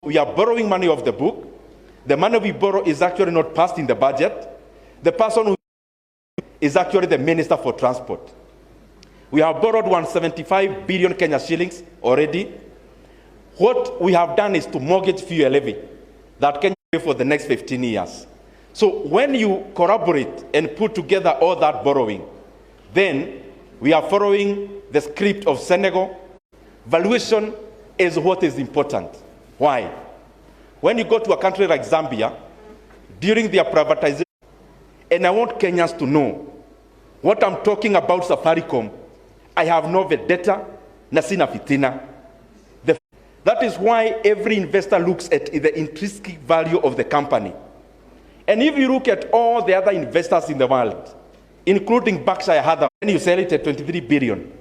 We are borrowing money off the book. The money we borrow is actually not passed in the budget. The person who is actually the Minister for Transport. We have borrowed 175 billion Kenya shillings already. What we have done is to mortgage fuel levy that Kenya pay for the next 15 years. So when you corroborate and put together all that borrowing, then we are following the script of Senegal. Valuation is what is important. Why? When you go to a country like Zambia, during their privatization, and I want Kenyans to know, what I'm talking about Safaricom, I have no vendetta, na sina fitina. That is why every investor looks at the intrinsic value of the company. And if you look at all the other investors in the world, including Berkshire Hathaway, and you sell it at 23 billion,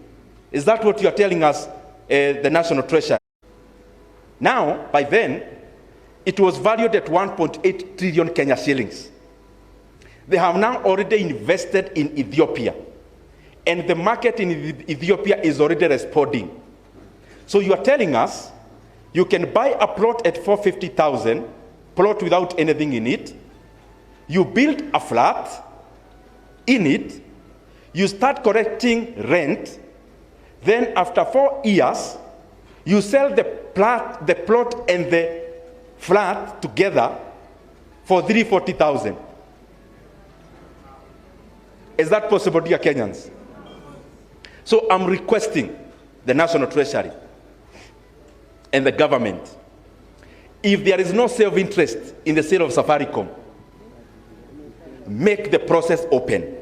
is that what you are telling us, the National Treasury? Now, by then, it was valued at 1.8 trillion Kenya shillings. They have now already invested in Ethiopia. And the market in Ethiopia is already responding. So you are telling us you can buy a plot at 450,000, plot without anything in it. You build a flat in it. You start collecting rent. Then after 4 years, you sell the plot and the flat together for 340,000. Is that possible, dear Kenyans? So I'm requesting the National Treasury and the government, if there is no self-interest in the sale of Safaricom, make the process open.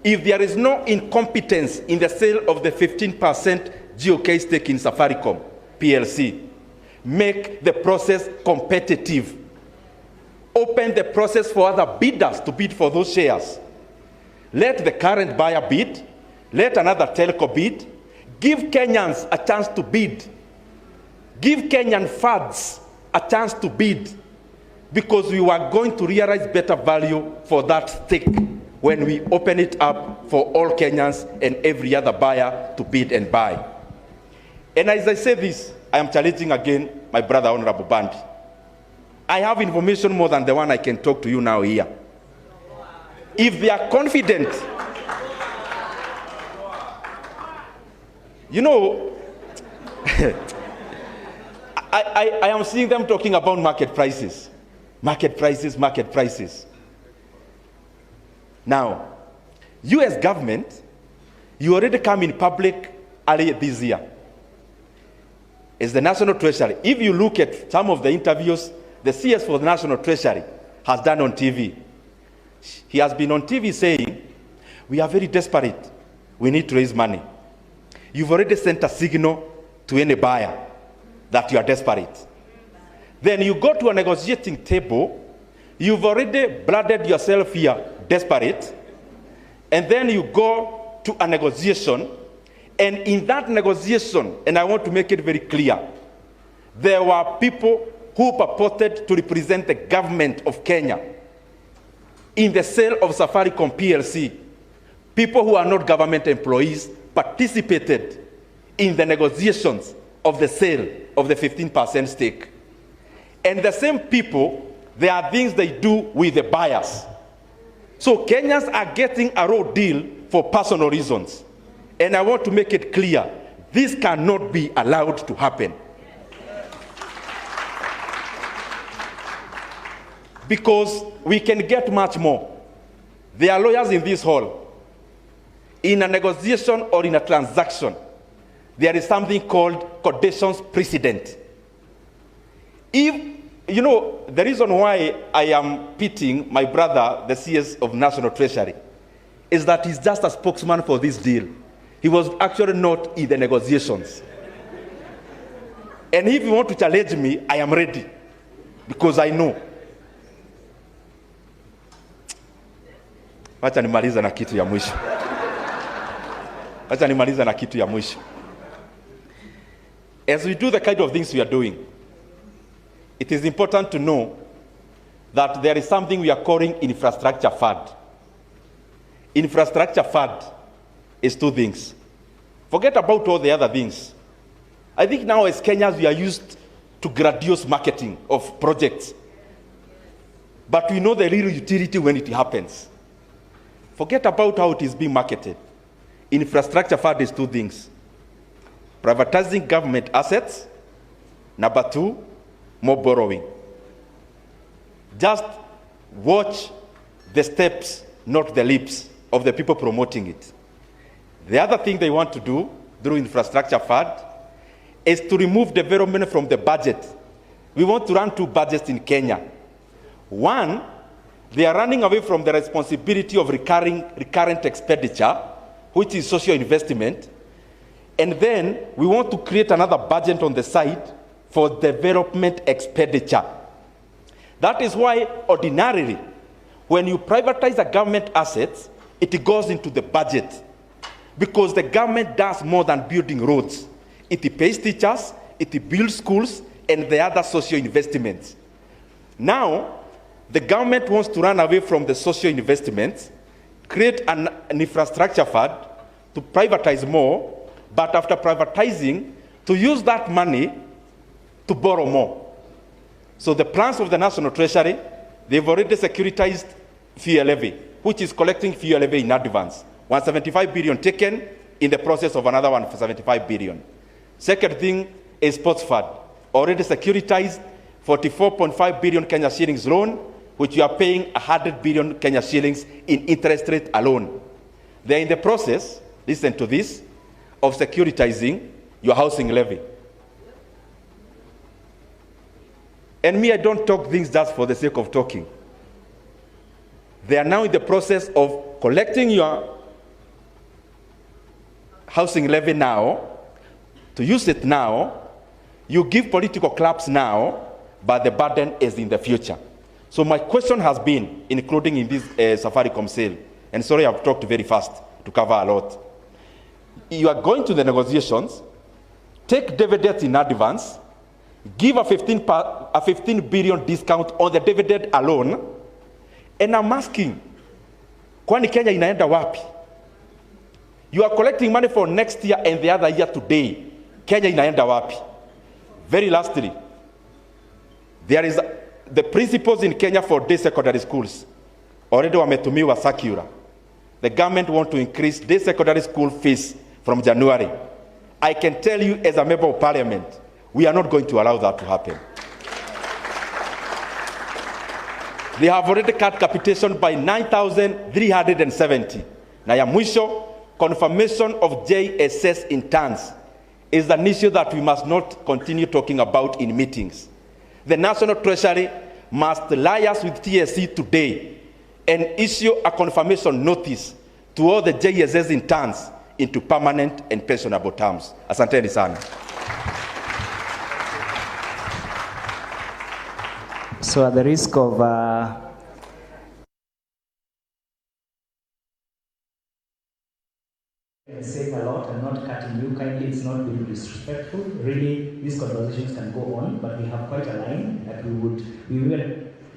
If there is no incompetence in the sale of the 15% GOK stake in Safaricom PLC, make the process competitive. Open the process for other bidders to bid for those shares. Let the current buyer bid. Let another telco bid. Give Kenyans a chance to bid. Give Kenyan funds a chance to bid, because we are going to realize better value for that stake when we open it up for all Kenyans and every other buyer to bid and buy. And as I say this, I am challenging again my brother, Honorable Bandi. I have information more than the one I can talk to you now here. If they are confident, you know, I am seeing them talking about market prices. Market prices, market prices. Now, US government, you already come in public earlier this year. As the National Treasury, if you look at some of the interviews the CS for the National Treasury has done on TV, he has been on TV saying, we are very desperate. We need to raise money. You've already sent a signal to any buyer that you are desperate. Then you go to a negotiating table, you've already blooded yourself here, desperate, and then you go to a negotiation, and in that negotiation, and I want to make it very clear, there were people who purported to represent the government of Kenya in the sale of Safaricom PLC. People who are not government employees participated in the negotiations of the sale of the 15% stake. And the same people, there are things they do with the buyers. So Kenyans are getting a raw deal for personal reasons. And I want to make it clear, this cannot be allowed to happen. Because we can get much more. There are lawyers in this hall. In a negotiation or in a transaction, there is something called conditions precedent. If, you know, the reason why I am pitting my brother, the CS of National Treasury, is that he's just a spokesman for this deal. He was actually not in the negotiations. And if you want to challenge me, I am ready, because I know. Wacha nimaliza na kitu ya mwisho. Wacha nimaliza na kitu ya mwisho. As we do the kind of things we are doing, it is important to know that there is something we are calling infrastructure fund. Infrastructure fund is two things. Forget about all the other things. I think now as Kenyans we are used to grandiose marketing of projects. But we know the real utility when it happens. Forget about how it is being marketed. Infrastructure fund is two things: privatizing government assets. Number two, more borrowing. Just watch the steps, not the lips of the people promoting it. The other thing they want to do through infrastructure fund is to remove development from the budget. We want to run two budgets in Kenya. One, they are running away from the responsibility of recurrent expenditure, which is social investment. And then we want to create another budget on the side for development expenditure. That is why ordinarily, when you privatize a government assets, it goes into the budget, because the government does more than building roads. It pays teachers, it builds schools, and the other social investments. Now, the government wants to run away from the social investments, create an infrastructure fund to privatize more, but after privatizing, to use that money to borrow more. So the plans of the National Treasury, they've already securitized fuel levy, which is collecting fuel levy in advance. 175 billion taken, in the process of another 175 billion. Second thing is sports fund, already securitized 44.5 billion Kenya shillings loan, which you are paying 100 billion Kenya shillings in interest rate alone. They're in the process, listen to this, of securitizing your housing levy. And me, I don't talk things just for the sake of talking. They are now in the process of collecting your housing levy now, to use it now. You give political clubs now, but the burden is in the future. So my question has been, including in this Safaricom sale, and sorry I've talked very fast to cover a lot. You are going to the negotiations, take dividends in advance, give a 15 billion discount on the dividend alone, and I'm asking, kwani Kenya inaenda wapi? You are collecting money for next year and the other year today. Kenya inaenda wapi? Very lastly, there is the principals in Kenya for day secondary schools. Already wametumiwa circular. The government want to increase day secondary school fees from January. I can tell you as a member of parliament, we are not going to allow that to happen. They have already cut capitation by 9,370. Na ya mwisho, confirmation of JSS in tons is an issue that we must not continue talking about in meetings. The National Treasury must liaise with TSC today and issue a confirmation notice to all the JSS in tons into permanent and pensionable terms. Asanteni sana. So at the risk of saying a lot and not cutting you kindly, it's not being disrespectful. Really, these conversations can go on, but we have quite a line that we will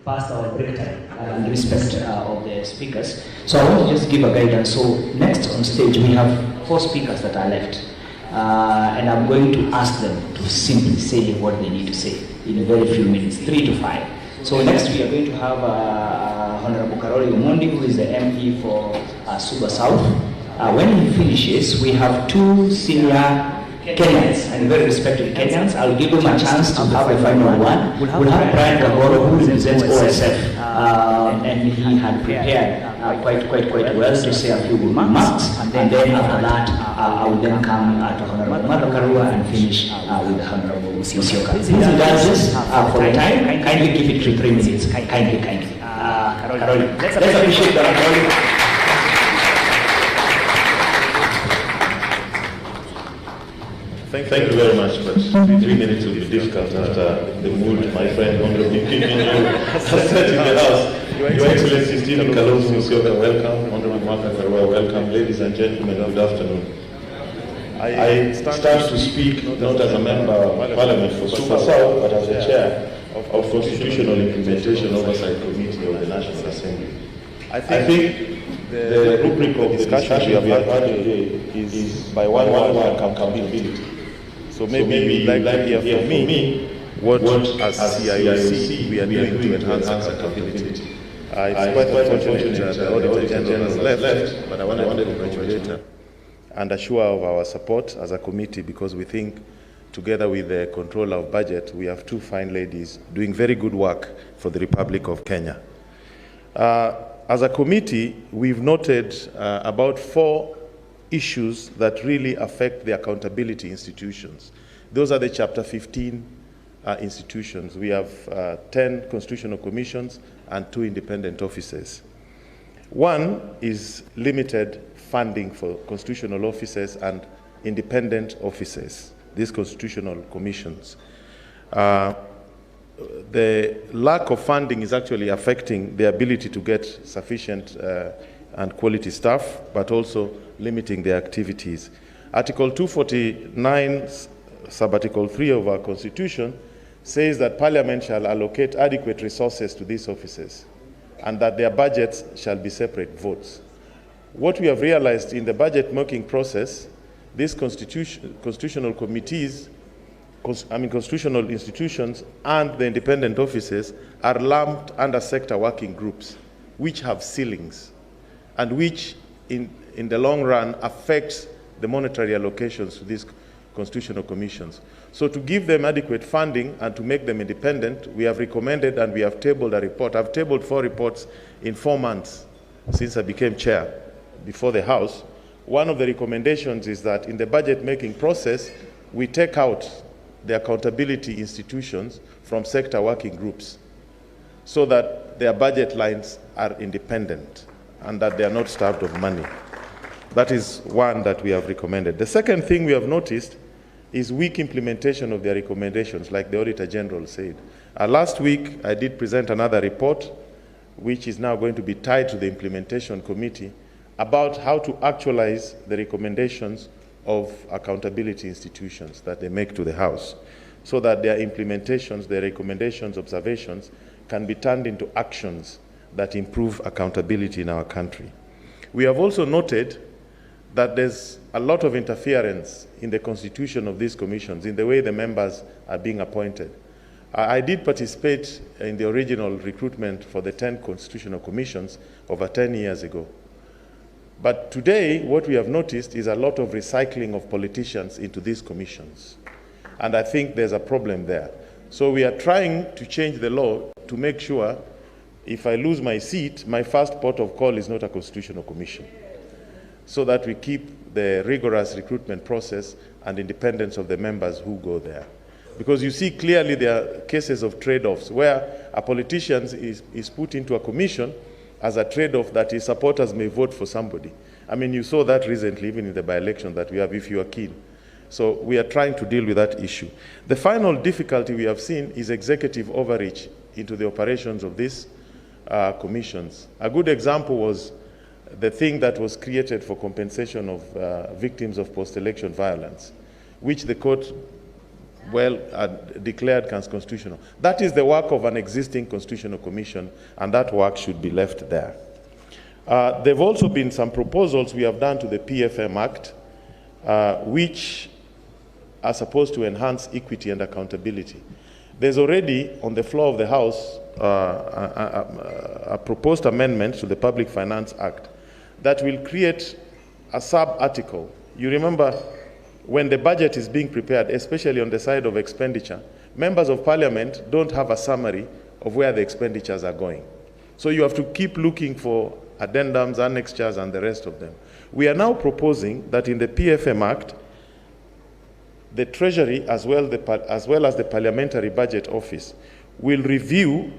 pass our break time in respect of the speakers. So I want to just give a guidance. So next on stage, we have 4 speakers that are left. And I'm going to ask them to simply say what they need to say in a very few minutes, 3 to 5. So next we are going to have Honorable Karoli Omondi, who is the MP for Suba South. When he finishes, we have 2 senior Kenyans and very respected Kenyans. I'll give them a chance to have a final one. We'll have Brian Gaboro, who represents OSF, and he had prepared quite well to say a few remarks. And then after that, I will then come to Honorable Karua and finish with the Honorable musyoka. These indulgences for the time, kindly give it to 3 minutes. Kindly. Karoli. Let's appreciate that, Karoli. Thank you very much, but 3 minutes will be difficult after the mood my friend Honorable Ndindi has set in the house. Your Excellency Stephen Kalonzo, musyoka, welcome. Honorable Martha Karua, welcome. Ladies and gentlemen, good afternoon. I stand to speak not as a member of Parliament for Suba South, but as the chair of Constitutional Implementation Oversight Committee of the National Assembly. I think the rubric of the discussion we have had today is by one word, accountability. So maybe you'd like to hear from me what as CIOC we are doing to enhance accountability. It's quite unfortunate that the Auditor General has left, but I wanted to congratulate her and assure of our support as a committee, because we think together with the Controller of Budget, we have two fine ladies doing very good work for the Republic of Kenya. As a committee, we've noted about 4 issues that really affect the accountability institutions. Those are the Chapter 15 institutions. We have 10 constitutional commissions and 2 independent offices. One is limited funding for constitutional offices and independent offices, these constitutional commissions. The lack of funding is actually affecting the ability to get sufficient and quality staff, but also limiting their activities. Article 249, sub-article 3 of our Constitution says that Parliament shall allocate adequate resources to these offices and that their budgets shall be separate votes. What we have realized in the budget making process, these constitutional committees, constitutional institutions and the independent offices are lumped under sector working groups, which have ceilings and which in the long run affects the monetary allocations to these constitutional commissions. So to give them adequate funding and to make them independent, we have recommended and we have tabled a report. I've tabled 4 reports in 4 months since I became chair before the House. One of the recommendations is that in the budget making process, we take out the accountability institutions from sector working groups so that their budget lines are independent and that they are not starved of money. That is one that we have recommended. The second thing we have noticed is weak implementation of their recommendations, like the Auditor General said. Last week, I did present another report, which is now going to be tied to the implementation committee, about how to actualize the recommendations of accountability institutions that they make to the House, so that their implementations, their recommendations, observations can be turned into actions that improve accountability in our country. We have also noted that there's a lot of interference in the constitution of these commissions, in the way the members are being appointed. I did participate in the original recruitment for the 10 constitutional commissions over 10 years ago. But today, what we have noticed is a lot of recycling of politicians into these commissions. And I think there's a problem there. So we are trying to change the law to make sure if I lose my seat, my first port of call is not a constitutional commission, so that we keep the rigorous recruitment process and independence of the members who go there. Because you see clearly there are cases of trade-offs where a politician is put into a commission as a trade-off that his supporters may vote for somebody. I mean, you saw that recently, even in the by-election that we have, if you are keen. So we are trying to deal with that issue. The final difficulty we have seen is executive overreach into the operations of these commissions. A good example was the thing that was created for compensation of victims of post-election violence, which the court declared constitutional. That is the work of an existing constitutional commission, and that work should be left there. There have also been some proposals we have done to the PFM Act, which are supposed to enhance equity and accountability. There's already on the floor of the House a proposed amendment to the Public Finance Act that will create a sub-article. You remember when the budget is being prepared, especially on the side of expenditure, members of parliament don't have a summary of where the expenditures are going. So you have to keep looking for addendums, annexures, and the rest of them. We are now proposing that in the PFM Act, the Treasury, as well as the Parliamentary Budget Office, will review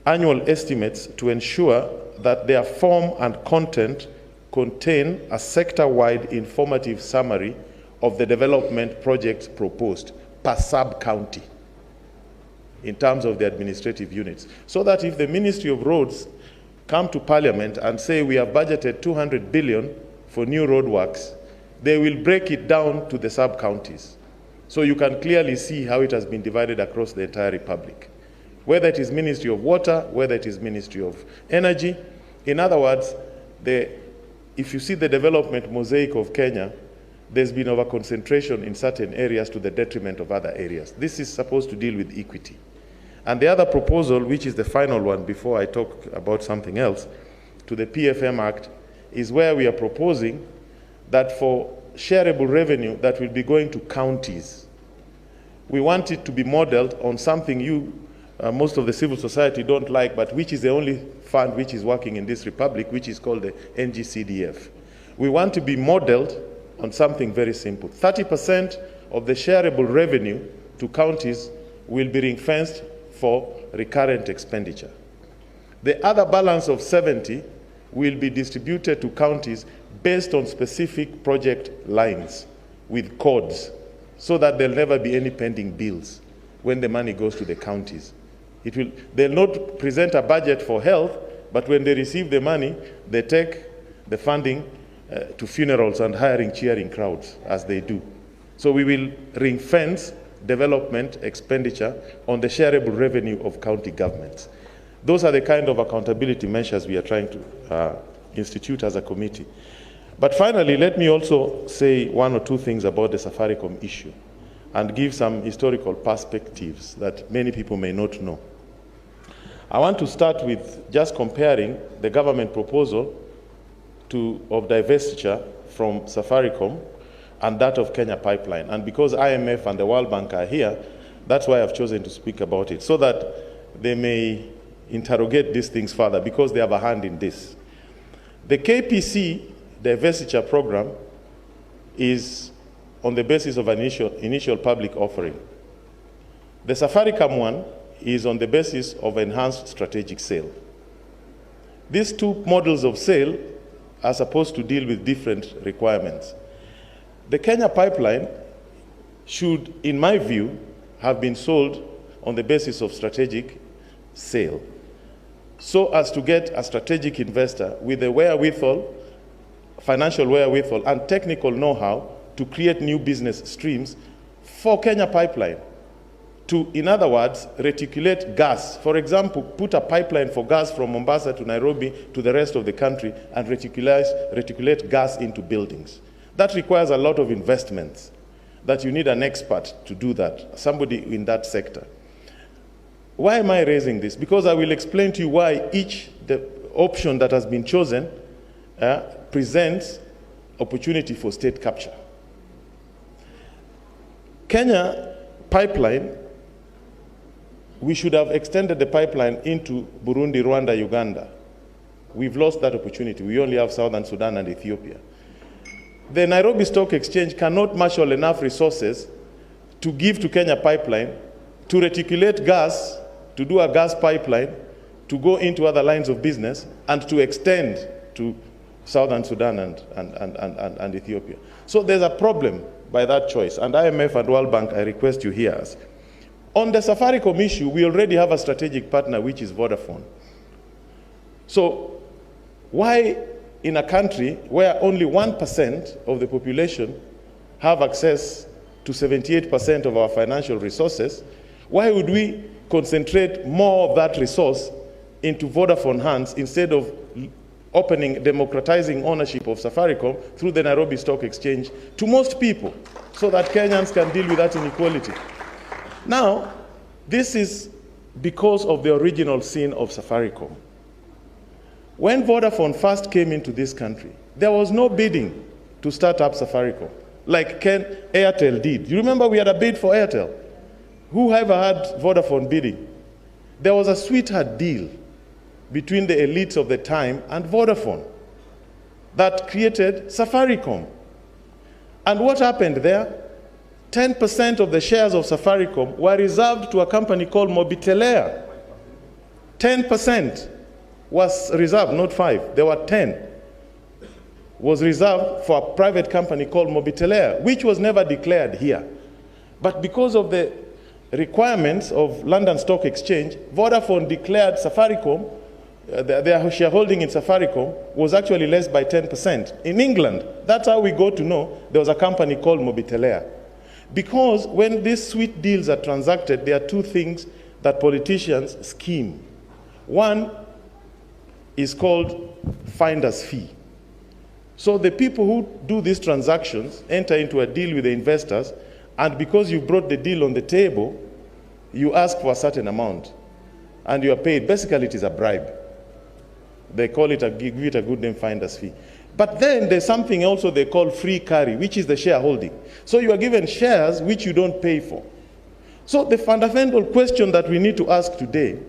annual estimates to ensure that their form and content contain a sector-wide informative summary of the development projects proposed per sub-county in terms of the administrative units. So that if the Ministry of Roads come to Parliament and say we have budgeted 200 billion for new roadworks, they will break it down to the sub-counties. So you can clearly see how it has been divided across the entire Republic. Whether it is Ministry of Water, whether it is Ministry of Energy. In other words, if you see the development mosaic of Kenya, there's been over-concentration in certain areas to the detriment of other areas. This is supposed to deal with equity. And the other proposal, which is the final one before I talk about something else, to the PFM Act, is where we are proposing that for shareable revenue that will be going to counties, we want it to be modeled on something most of the civil society don't like, but which is the only fund which is working in this republic, which is called the NGCDF. We want to be modeled on something very simple. 30% of the shareable revenue to counties will be ring-fenced for recurrent expenditure. The other balance of 70 will be distributed to counties based on specific project lines with codes, so that there'll never be any pending bills when the money goes to the counties. They'll not present a budget for health, but when they receive the money, they take the funding to funerals and hiring cheering crowds, as they do. So we will ring-fence development expenditure on the shareable revenue of county governments. Those are the kind of accountability measures we are trying to institute as a committee. But finally, let me also say one or two things about the Safaricom issue and give some historical perspectives that many people may not know. I want to start with just comparing the government proposal of divestiture from Safaricom and that of Kenya Pipeline. And because IMF and the World Bank are here, that's why I've chosen to speak about it, so that they may interrogate these things further, because they have a hand in this. The KPC divestiture program is on the basis of an initial public offering. The Safaricom one is on the basis of enhanced strategic sale. These two models of sale are supposed to deal with different requirements. The Kenya Pipeline should, in my view, have been sold on the basis of strategic sale, so as to get a strategic investor with the wherewithal, financial wherewithal, and technical know-how to create new business streams for Kenya Pipeline. To, in other words, reticulate gas. For example, put a pipeline for gas from Mombasa to Nairobi to the rest of the country and reticulate gas into buildings. That requires a lot of investments, that you need an expert to do that, somebody in that sector. Why am I raising this? Because I will explain to you why the option that has been chosen presents opportunity for state capture. Kenya Pipeline, we should have extended the pipeline into Burundi, Rwanda, Uganda. We've lost that opportunity. We only have Southern Sudan and Ethiopia. The Nairobi Stock Exchange cannot marshal enough resources to give to Kenya Pipeline to reticulate gas, to do a gas pipeline, to go into other lines of business, and to extend to Southern Sudan and Ethiopia. So there's a problem by that choice. And IMF and World Bank, I request you hear us. On the Safaricom issue, we already have a strategic partner, which is Vodafone. So why, in a country where only 1% of the population have access to 78% of our financial resources, why would we concentrate more of that resource into Vodafone hands instead of democratizing ownership of Safaricom through the Nairobi Stock Exchange to most people, so that Kenyans can deal with that inequality? Now, this is because of the original sin of Safaricom. When Vodafone first came into this country, there was no bidding to start up Safaricom, like Airtel did. You remember we had a bid for Airtel? Who ever had Vodafone bidding? There was a sweetheart deal between the elites of the time and Vodafone that created Safaricom. And what happened there? 10% of the shares of Safaricom were reserved to a company called Mobitelea. 10% was reserved, not 5. There were 10. Was reserved for a private company called Mobitelea, which was never declared here. But because of the requirements of London Stock Exchange, Vodafone declared Safaricom, their shareholding in Safaricom was actually less by 10%. In England, that's how we got to know there was a company called Mobitelea. Because when these sweet deals are transacted, there are two things that politicians scheme. One is called finder's fee. So the people who do these transactions enter into a deal with the investors, and because you brought the deal on the table, you ask for a certain amount, and you are paid. Basically, it is a bribe. They call it give it a good name, finder's fee. But then there's something also they call free carry, which is the shareholding. So you are given shares which you don't pay for. So the fundamental question that we need to ask today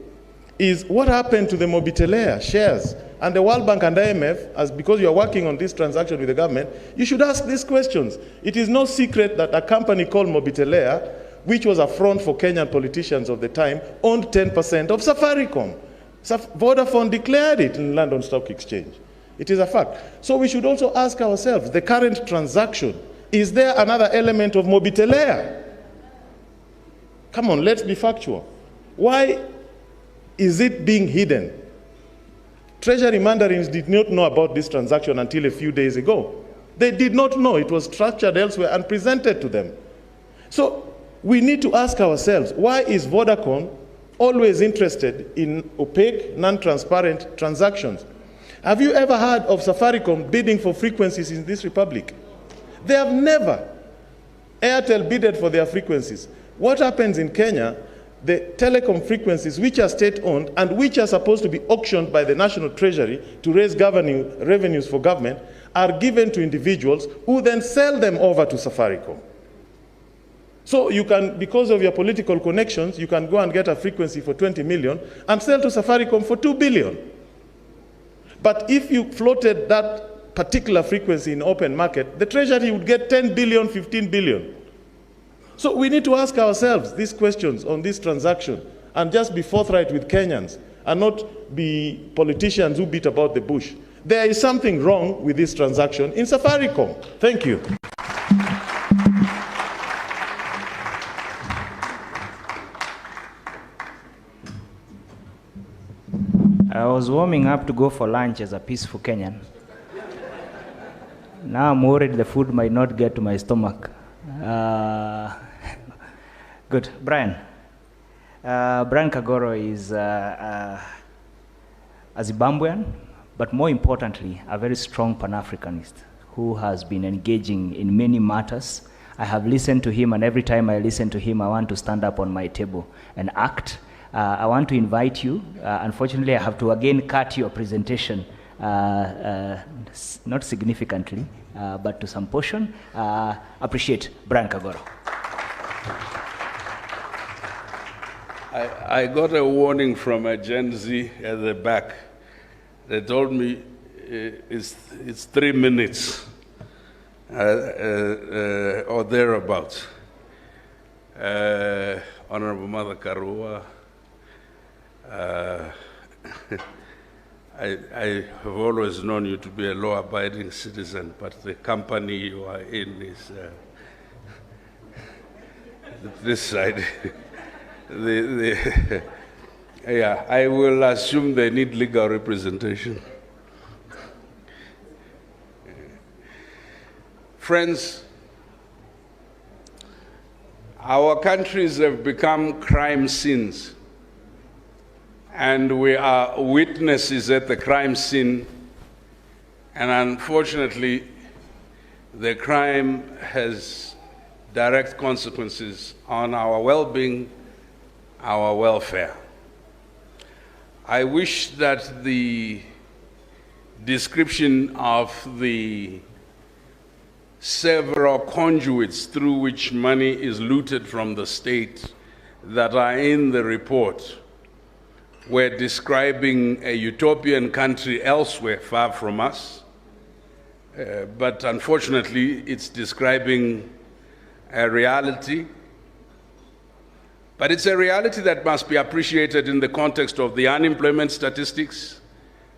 is what happened to the Mobitelea shares? And the World Bank and IMF, as because you are working on this transaction with the government, you should ask these questions. It is no secret that a company called Mobitelea, which was a front for Kenyan politicians of the time, owned 10% of Safaricom. Vodafone declared it in London Stock Exchange. It is a fact. So we should also ask ourselves, the current transaction, is there another element of Mobitelea? Come on, let's be factual. Why is it being hidden? Treasury mandarins did not know about this transaction until a few days ago. They did not know. It was structured elsewhere and presented to them. So we need to ask ourselves, why is Vodacom always interested in opaque, non-transparent transactions? Have you ever heard of Safaricom bidding for frequencies in this republic? They have never. Airtel bidded for their frequencies. What happens in Kenya, the telecom frequencies which are state-owned and which are supposed to be auctioned by the National Treasury to raise governing revenues for government are given to individuals who then sell them over to Safaricom. So you can, because of your political connections, you can go and get a frequency for 20 million and sell to Safaricom for 2 billion. But if you floated that particular frequency in open market, the Treasury would get 10 billion, 15 billion. So we need to ask ourselves these questions on this transaction and just be forthright with Kenyans and not be politicians who beat about the bush. There is something wrong with this transaction in Safaricom. Thank you. I was warming up to go for lunch as a peaceful Kenyan. Now I'm worried the food might not get to my stomach. Good. Brian. Brian Kagoro is a Zimbabwean, but more importantly, a very strong Pan-Africanist who has been engaging in many matters. I have listened to him, and every time I listen to him, I want to stand up on my table and act. I want to invite you. Unfortunately, I have to again cut your presentation, not significantly, but to some portion. Appreciate Brian Kagoro. I got a warning from a Gen Z at the back. They told me it's 3 minutes or thereabouts. Honorable Mother Karua, I have always known you to be a law-abiding citizen, but the company you are in is this side. Yeah, I will assume they need legal representation. Friends, our countries have become crime scenes, and we are witnesses at the crime scene, and unfortunately, the crime has direct consequences on our well-being, our welfare. I wish that the description of the several conduits through which money is looted from the state that are in the report were describing a utopian country elsewhere far from us, but unfortunately it's describing a reality. But it's a reality that must be appreciated in the context of the unemployment statistics,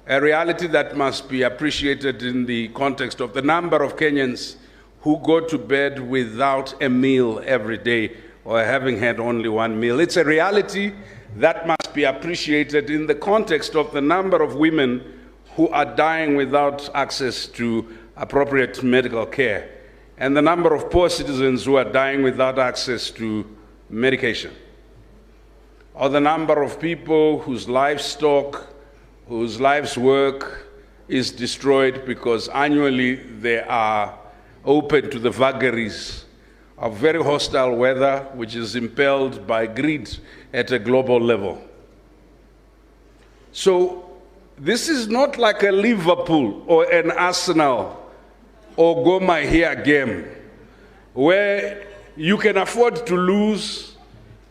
a reality that must be appreciated in the context of the number of Kenyans who go to bed without a meal every day or having had only one meal. It's a reality that must be appreciated in the context of the number of women who are dying without access to appropriate medical care and the number of poor citizens who are dying without access to medication, or the number of people whose livestock, whose life's work is destroyed because annually they are open to the vagaries of very hostile weather, which is impelled by greed at a global level. So this is not like a Liverpool or an Arsenal or Go My Here game where you can afford to lose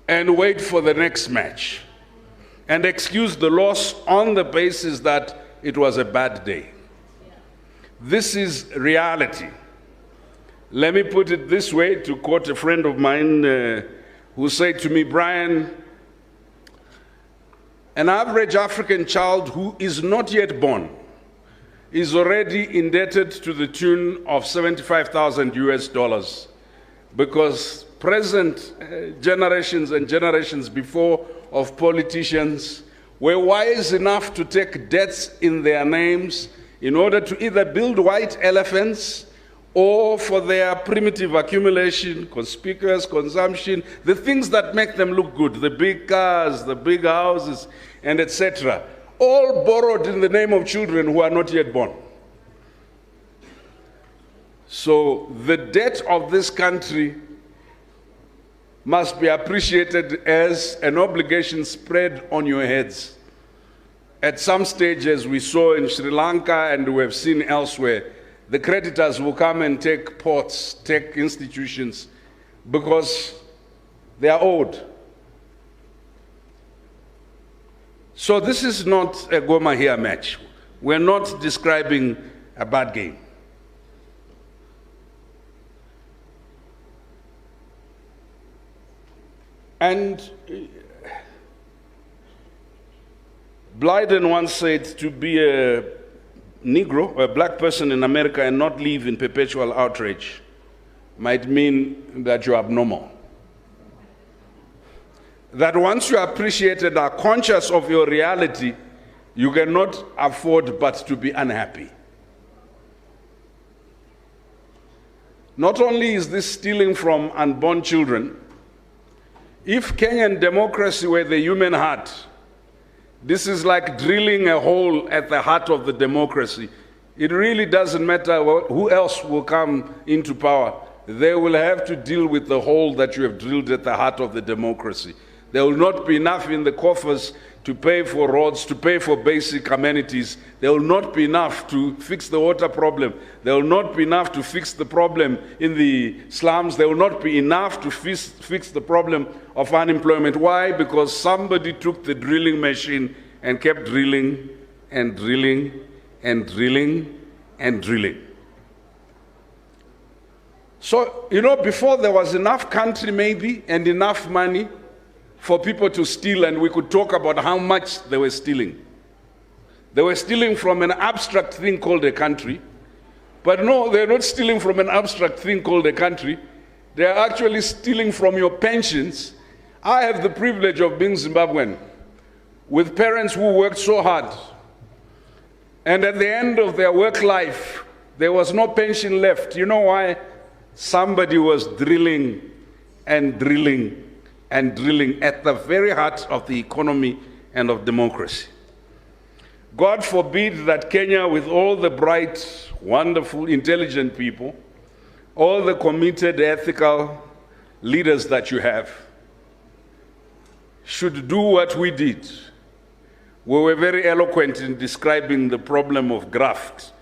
and wait for the next match and excuse the loss on the basis that it was a bad day. This is reality. Let me put it this way, to quote a friend of mine who said to me, Brian, an average African child who is not yet born is already indebted to the tune of 75,000 US dollars because present generations and generations before of politicians were wise enough to take debts in their names in order to either build white elephants or for their primitive accumulation, conspicuous consumption, the things that make them look good, the big cars, the big houses, and etc., all borrowed in the name of children who are not yet born. So the debt of this country must be appreciated as an obligation spread on your heads. At some stage, as we saw in Sri Lanka and we have seen elsewhere, the creditors will come and take ports, take institutions, because they are owed. So this is not a Goma here match. We're not describing a bad game. And Blyden once said, to be a Negro, or a black person in America and not live in perpetual outrage might mean that you're abnormal. That once you are appreciated, are conscious of your reality, you cannot afford but to be unhappy. Not only is this stealing from unborn children, if Kenyan democracy were the human heart, this is like drilling a hole at the heart of the democracy. It really doesn't matter who else will come into power. They will have to deal with the hole that you have drilled at the heart of the democracy. There will not be enough in the coffers to pay for roads, to pay for basic amenities. There will not be enough to fix the water problem. There will not be enough to fix the problem in the slums. There will not be enough to fix the problem of unemployment. Why? Because somebody took the drilling machine and kept drilling and drilling and drilling and drilling. So, you know, before there was enough country maybe and enough money for people to steal, and we could talk about how much they were stealing. They were stealing from an abstract thing called a country, but no, they're not stealing from an abstract thing called a country. They're actually stealing from your pensions. I have the privilege of being Zimbabwean, with parents who worked so hard, and at the end of their work life, there was no pension left. You know why? Somebody was drilling and drilling and drilling at the very heart of the economy and of democracy. God forbid that Kenya, with all the bright, wonderful, intelligent people, all the committed, ethical leaders that you have, should do what we did. We were very eloquent in describing the problem of graft.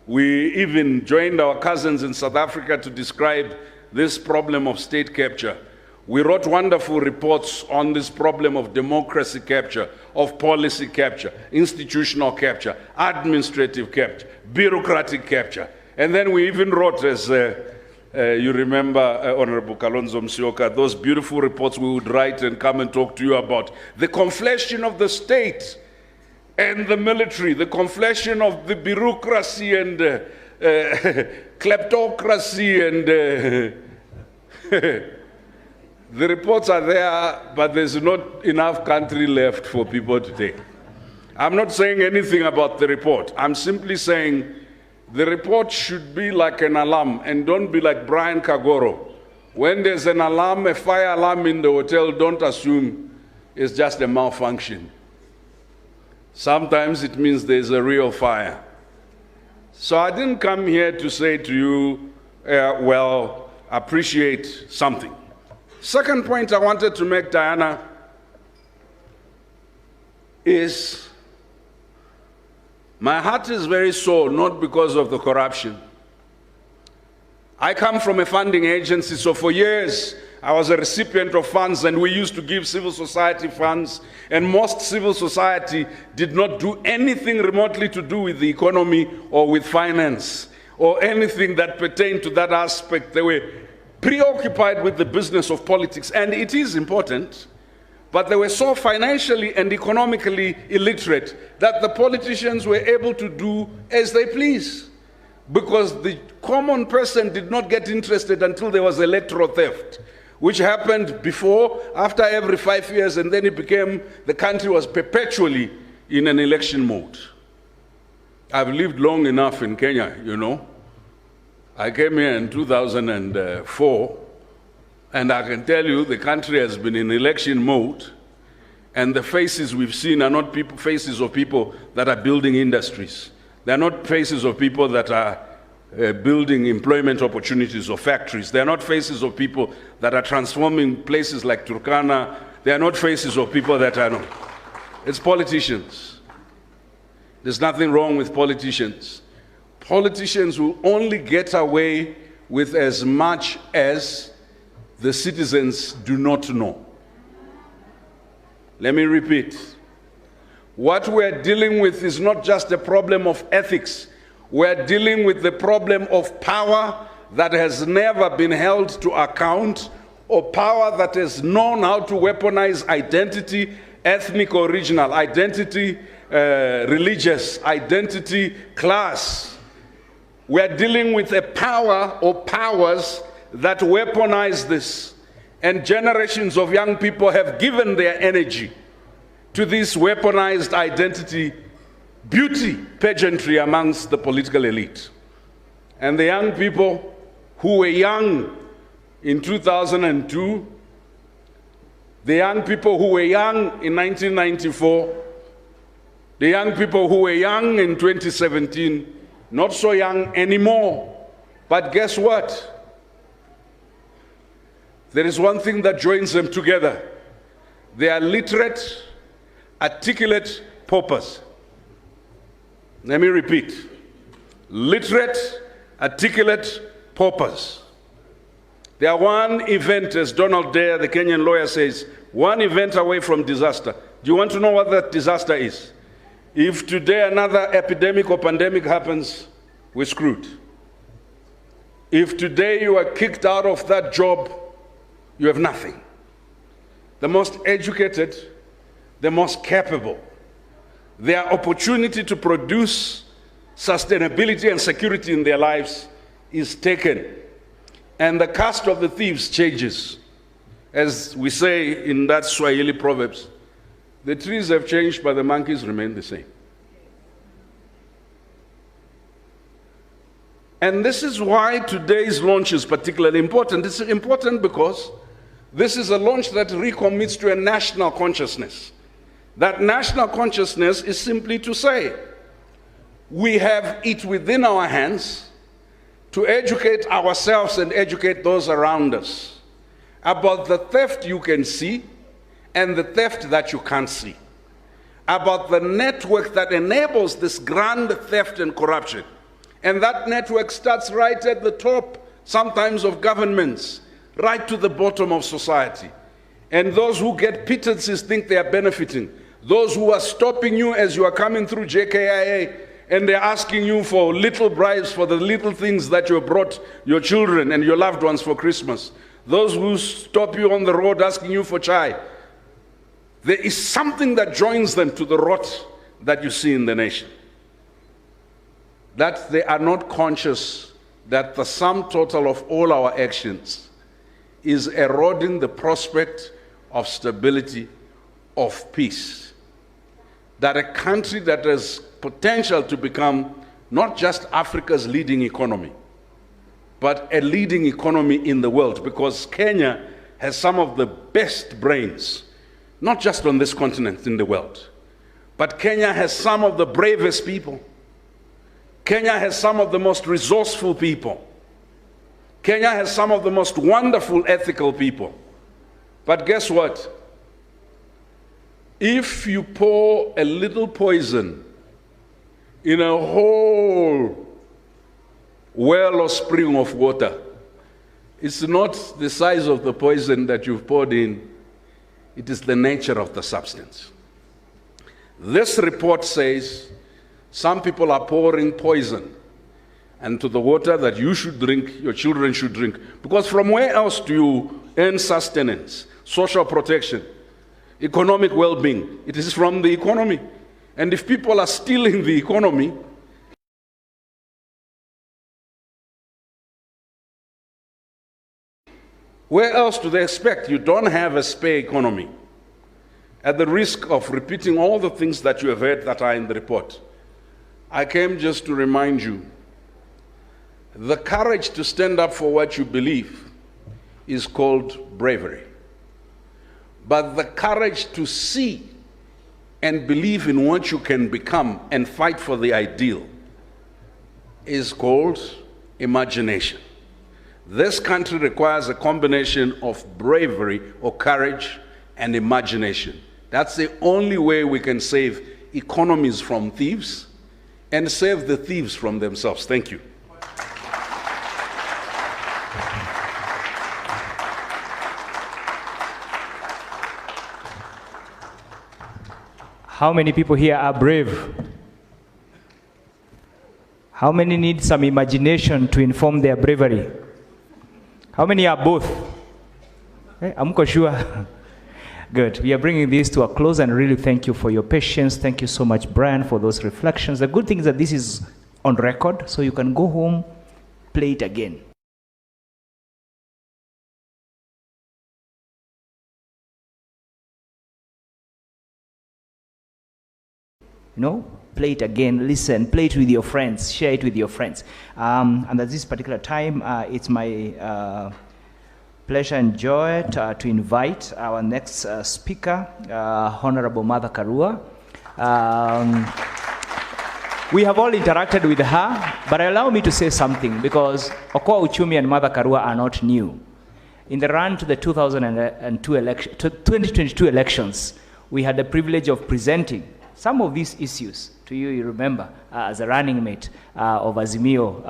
We even joined our cousins in South Africa to describe this problem of state capture. We wrote wonderful reports on this problem of democracy capture, of policy capture, institutional capture, administrative capture, bureaucratic capture. And then we even wrote, as you remember, Honorable Kalonzo Musyoka, those beautiful reports we would write and come and talk to you about. The conflation of the state and the military, the conflation of the bureaucracy and kleptocracy and... The reports are there, but there's not enough country left for people to take. I'm not saying anything about the report. I'm simply saying the report should be like an alarm and don't be like Brian Kagoro. When there's an alarm, a fire alarm in the hotel, don't assume it's just a malfunction. Sometimes it means there's a real fire So I didn't come here to say to you, well, appreciate something. Second point I wanted to make, Diana, is my heart is very sore, not because of the corruption. I come from a funding agency, so for years I was a recipient of funds, and we used to give civil society funds, and most civil society did not do anything remotely to do with the economy or with finance or anything that pertained to that aspect. They were preoccupied with the business of politics, and it is important, but they were so financially and economically illiterate that the politicians were able to do as they please, because the common person did not get interested until there was electoral theft, which happened before, after every 5 years, and then it became, the country was perpetually in an election mode. I've lived long enough in Kenya, you know. I came here in 2004, and I can tell you the country has been in election mode, and the faces we've seen are not faces of people that are building industries. They're not faces of people that are building employment opportunities or factories. They're not faces of people that are transforming places like Turkana. They're not faces of people that are not. It's politicians. There's nothing wrong with politicians. Politicians will only get away with as much as the citizens do not know. Let me repeat. What we're dealing with is not just a problem of ethics. We're dealing with the problem of power that has never been held to account, or power that has known how to weaponize identity, ethnic or regional identity, religious identity, class. We're dealing with a power or powers that weaponize this. And generations of young people have given their energy to this weaponized identity, beauty pageantry amongst the political elite. And the young people who were young in 2002, the young people who were young in 1994, the young people who were young in 2017, not so young anymore. But guess what? There is one thing that joins them together. They are literate, articulate paupers. Let me repeat. Literate, articulate paupers. They are one event, as Donald Dare, the Kenyan lawyer, says, one event away from disaster. Do you want to know what that disaster is? If today another epidemic or pandemic happens, we're screwed. If today you are kicked out of that job, you have nothing. The most educated, the most capable, their opportunity to produce sustainability and security in their lives is taken. And the cast of the thieves changes. As we say in that Swahili proverbs, the trees have changed, but the monkeys remain the same. And this is why today's launch is particularly important. It's important because this is a launch that recommits to a national consciousness. That national consciousness is simply to say, we have it within our hands to educate ourselves and educate those around us about the theft you can see and the theft that you can't see, about the network that enables this grand theft and corruption. And that network starts right at the top, sometimes of governments, right to the bottom of society. And those who get pittances think they are benefiting. Those who are stopping you as you are coming through JKIA, and they're asking you for little bribes for the little things that you brought your children and your loved ones for Christmas. Those who stop you on the road asking you for chai. There is something that joins them to the rot that you see in the nation. That they are not conscious that the sum total of all our actions is eroding the prospect of stability, of peace. That a country that has potential to become not just Africa's leading economy, but a leading economy in the world, because Kenya has some of the best brains, not just on this continent, in the world. But Kenya has some of the bravest people. Kenya has some of the most resourceful people. Kenya has some of the most wonderful ethical people. But guess what? If you pour a little poison in a whole well or spring of water, it's not the size of the poison that you've poured in, it is the nature of the substance. This report says some people are pouring poison into the water that you should drink, your children should drink. Because from where else do you earn sustenance, social protection, economic well-being? It is from the economy. And if people are stealing the economy, where else do they expect? You don't have a spare economy. At the risk of repeating all the things that you have heard that are in the report, I came just to remind you, the courage to stand up for what you believe is called bravery. But the courage to see and believe in what you can become and fight for the ideal is called imagination. This country requires a combination of bravery or courage and imagination. That's the only way we can save economies from thieves and save the thieves from themselves. Thank you. How many people here are brave? How many need some imagination to inform their bravery? How many are both? I'm not sure. Good. We are bringing this to a close and really thank you for your patience. Thank you so much, Brian, for those reflections. The good thing is that this is on record, so you can go home, play it again. You know, play it again, listen, play it with your friends, share it with your friends. And at this particular time, it's my pleasure and joy to invite our next speaker, Honorable Martha Karua. We have all interacted with her, but allow me to say something, because Okoa Uchumi and Martha Karua are not new. In the run to the 2022 elections, we had the privilege of presenting some of these issues to you, you remember, as a running mate of Azimio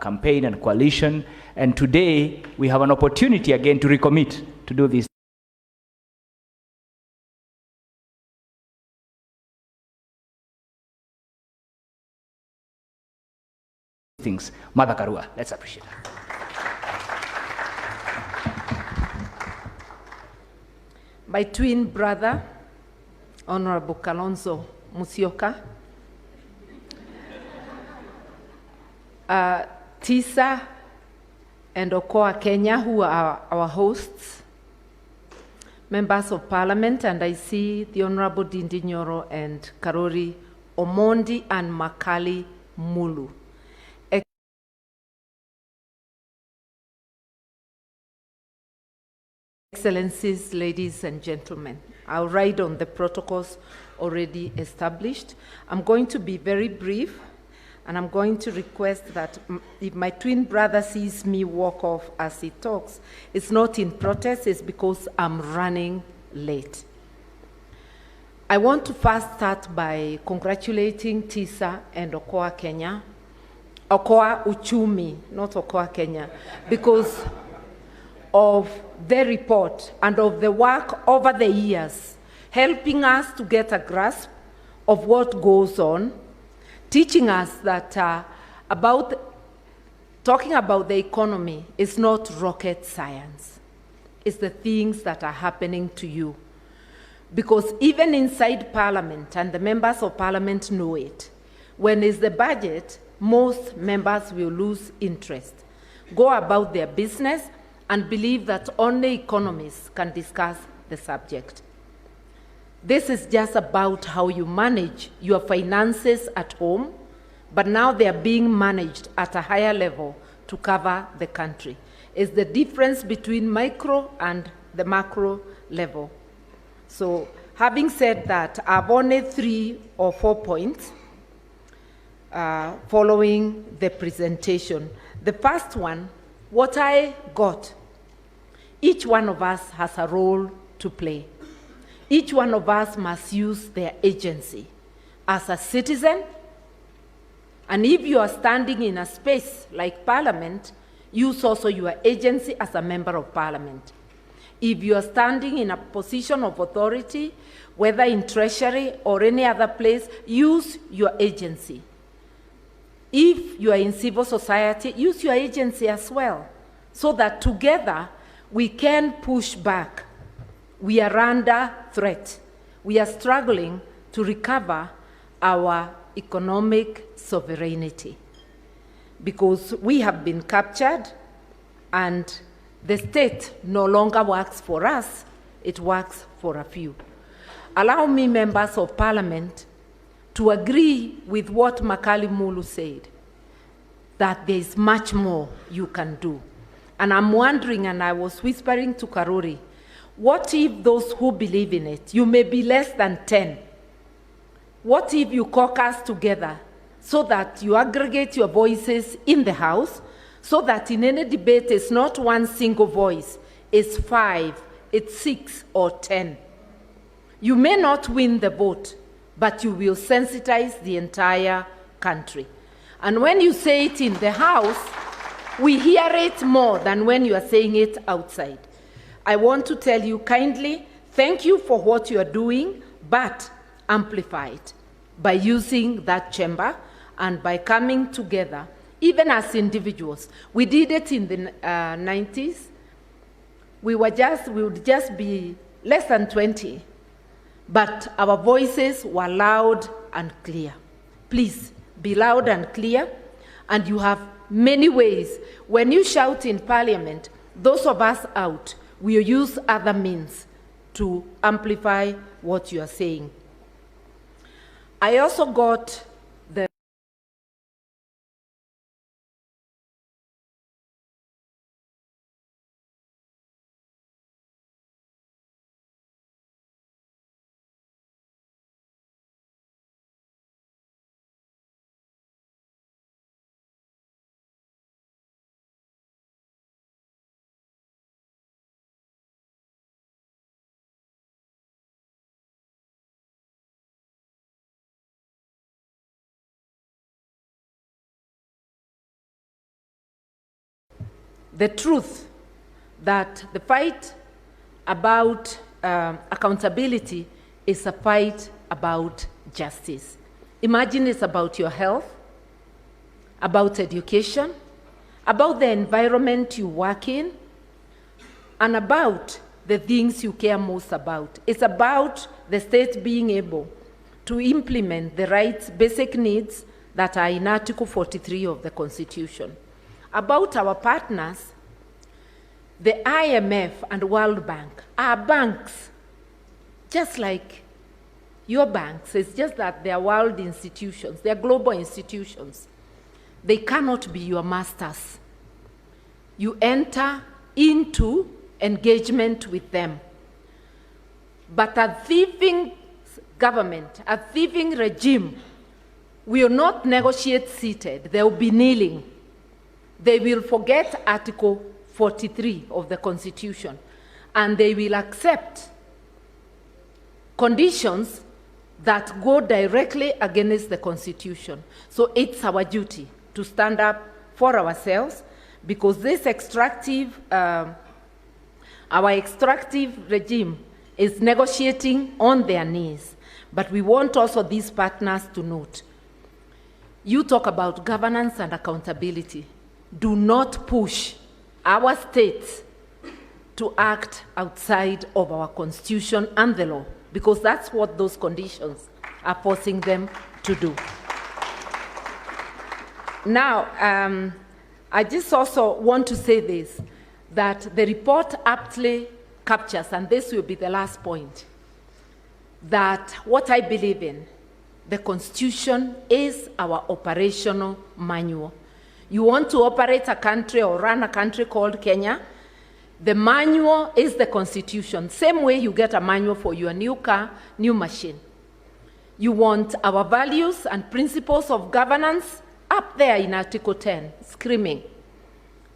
campaign and coalition. And today, we have an opportunity again to recommit to do these things. Martha Karua, let's appreciate her. My twin brother, Honorable Kalonzo Musyoka, TISA and Okoa Kenya, who are our hosts, members of parliament, and I see the Honorable Ndindi Nyolo and Karori Omondi and Makali Mulu. Excellencies, ladies and gentlemen, I'll ride on the protocols already established. I'm going to be very brief, and I'm going to request that if my twin brother sees me walk off as he talks, it's not in protest, it's because I'm running late. I want to first start by congratulating TISA and Okoa Kenya, Okoa Uchumi, not Okoa Kenya, because of the report and of the work over the years, helping us to get a grasp of what goes on, teaching us that talking about the economy is not rocket science. It's the things that are happening to you. Because even inside Parliament, and the members of Parliament know it, when it's the budget, most members will lose interest, go about their business, and believe that only economists can discuss the subject. This is just about how you manage your finances at home, but now they are being managed at a higher level to cover the country. It's the difference between micro and the macro level. So having said that, I have only 3 or 4 points. following the presentation. The first one, what I got, each one of us has a role to play. Each one of us must use their agency as a citizen. And if you are standing in a space like Parliament, use also your agency as a member of Parliament. If you are standing in a position of authority, whether in Treasury or any other place, use your agency. If you are in civil society, use your agency as well, so that together we can push back. We are under threat. We are struggling to recover our economic sovereignty because we have been captured and the state no longer works for us, it works for a few. Allow me, members of Parliament, to agree with what Makali Mulu said, that there is much more you can do. And I'm wondering, and I was whispering to Karuri, what if those who believe in it, you may be less than 10, what if you caucus together so that you aggregate your voices in the House, so that in any debate it's not one single voice, it's 5, it's 6 or 10. You may not win the vote, but you will sensitize the entire country. And when you say it in the House, we hear it more than when you are saying it outside. I want to tell you kindly, thank you for what you are doing, but amplify it by using that chamber and by coming together, even as individuals. We did it in the 90s. We would just be less than 20, but our voices were loud and clear. Please be loud and clear, and you have many ways. When you shout in Parliament, those of us out will use other means to amplify what you are saying. I also got the truth that the fight about accountability is a fight about justice. Imagine it's about your health, about education, about the environment you work in, and about the things you care most about. It's about the state being able to implement the rights, basic needs that are in Article 43 of the Constitution. About our partners, the IMF and World Bank are banks, just like your banks. It's just that they are world institutions, they are global institutions. They cannot be your masters. You enter into engagement with them. But a thieving government, a thieving regime will not negotiate seated. They will be kneeling. They will forget Article 43 of the Constitution, and they will accept conditions that go directly against the Constitution. So it's our duty to stand up for ourselves, because this extractive, our extractive regime is negotiating on their knees. But we want also these partners to note, you talk about governance and accountability. Do not push our states to act outside of our Constitution and the law, because that's what those conditions are forcing them to do. Now, I just also want to say this, that the report aptly captures, and this will be the last point, that what I believe in, the Constitution is our operational manual. You want to operate a country or run a country called Kenya, the manual is the Constitution. Same way you get a manual for your new car, new machine. You want our values and principles of governance up there in Article 10, screaming.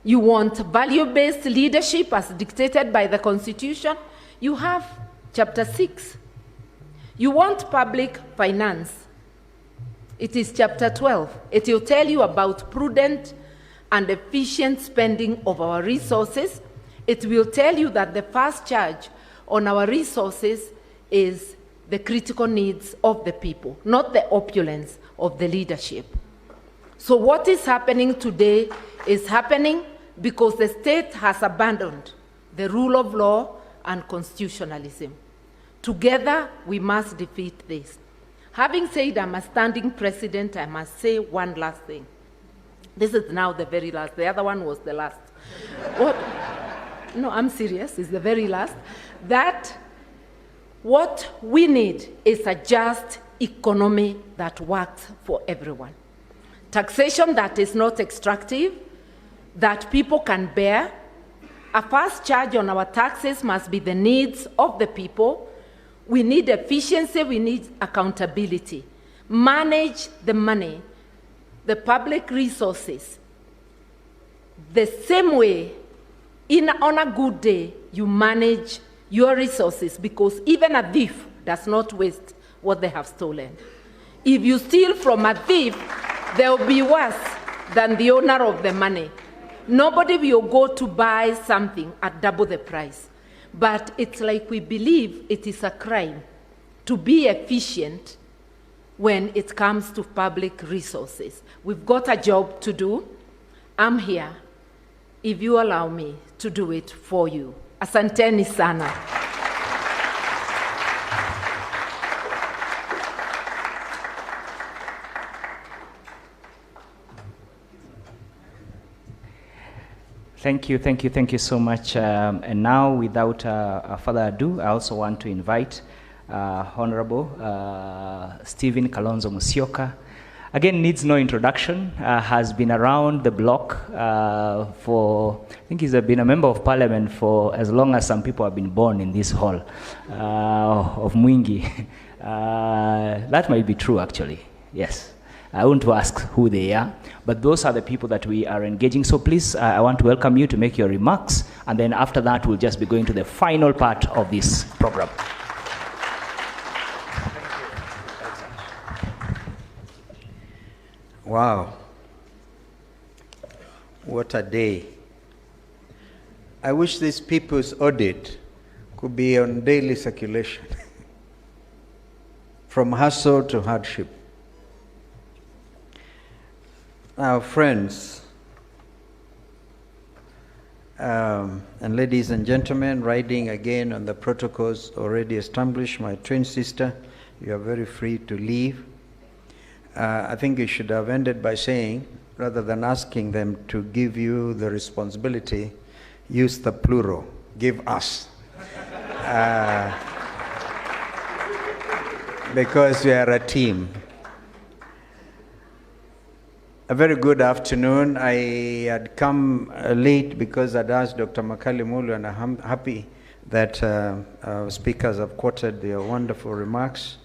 You want value-based leadership as dictated by the Constitution. You have Chapter 6. You want public finance. It is Chapter 12. It will tell you about prudent and efficient spending of our resources. It will tell you that the first charge on our resources is the critical needs of the people, not the opulence of the leadership. So what is happening today is happening because the state has abandoned the rule of law and constitutionalism. Together, we must defeat this. Having said I'm a standing president, I must say one last thing. This is now the very last. The other one was the last. No, I'm serious. It's the very last. That what we need is a just economy that works for everyone. Taxation that is not extractive, that people can bear. A first charge on our taxes must be the needs of the people. We need efficiency, we need accountability. Manage the money, the public resources, the same way on a good day you manage your resources, because even a thief does not waste what they have stolen. If you steal from a thief, they will be worse than the owner of the money. Nobody will go to buy something at double the price. But it's like we believe it is a crime to be efficient when it comes to public resources. We've got a job to do. I'm here, if you allow me, to do it for you. Asanteni sana. Thank you so much. And now, without further ado, I also want to invite Honorable Stephen Kalonzo Musyoka. Again, needs no introduction, has been around the block for, I think he's been a member of parliament for as long as some people have been born in this hall of Mwingi. That might be true, actually, yes. I won't ask who they are, but those are the people that we are engaging. So please, I want to welcome you to make your remarks, and then after that, we'll just be going to the final part of this program. Wow. What a day. I wish this people's audit could be on daily circulation, from hustle to hardship. Now, friends and ladies and gentlemen, riding again on the protocols already established, my twin sister, you are very free to leave. I think you should have ended by saying, rather than asking them to give you the responsibility, use the plural, give us. Because we are a team. A very good afternoon. I had come late because I'd asked Dr. Makali Mulu, and I'm happy that speakers have quoted their wonderful remarks.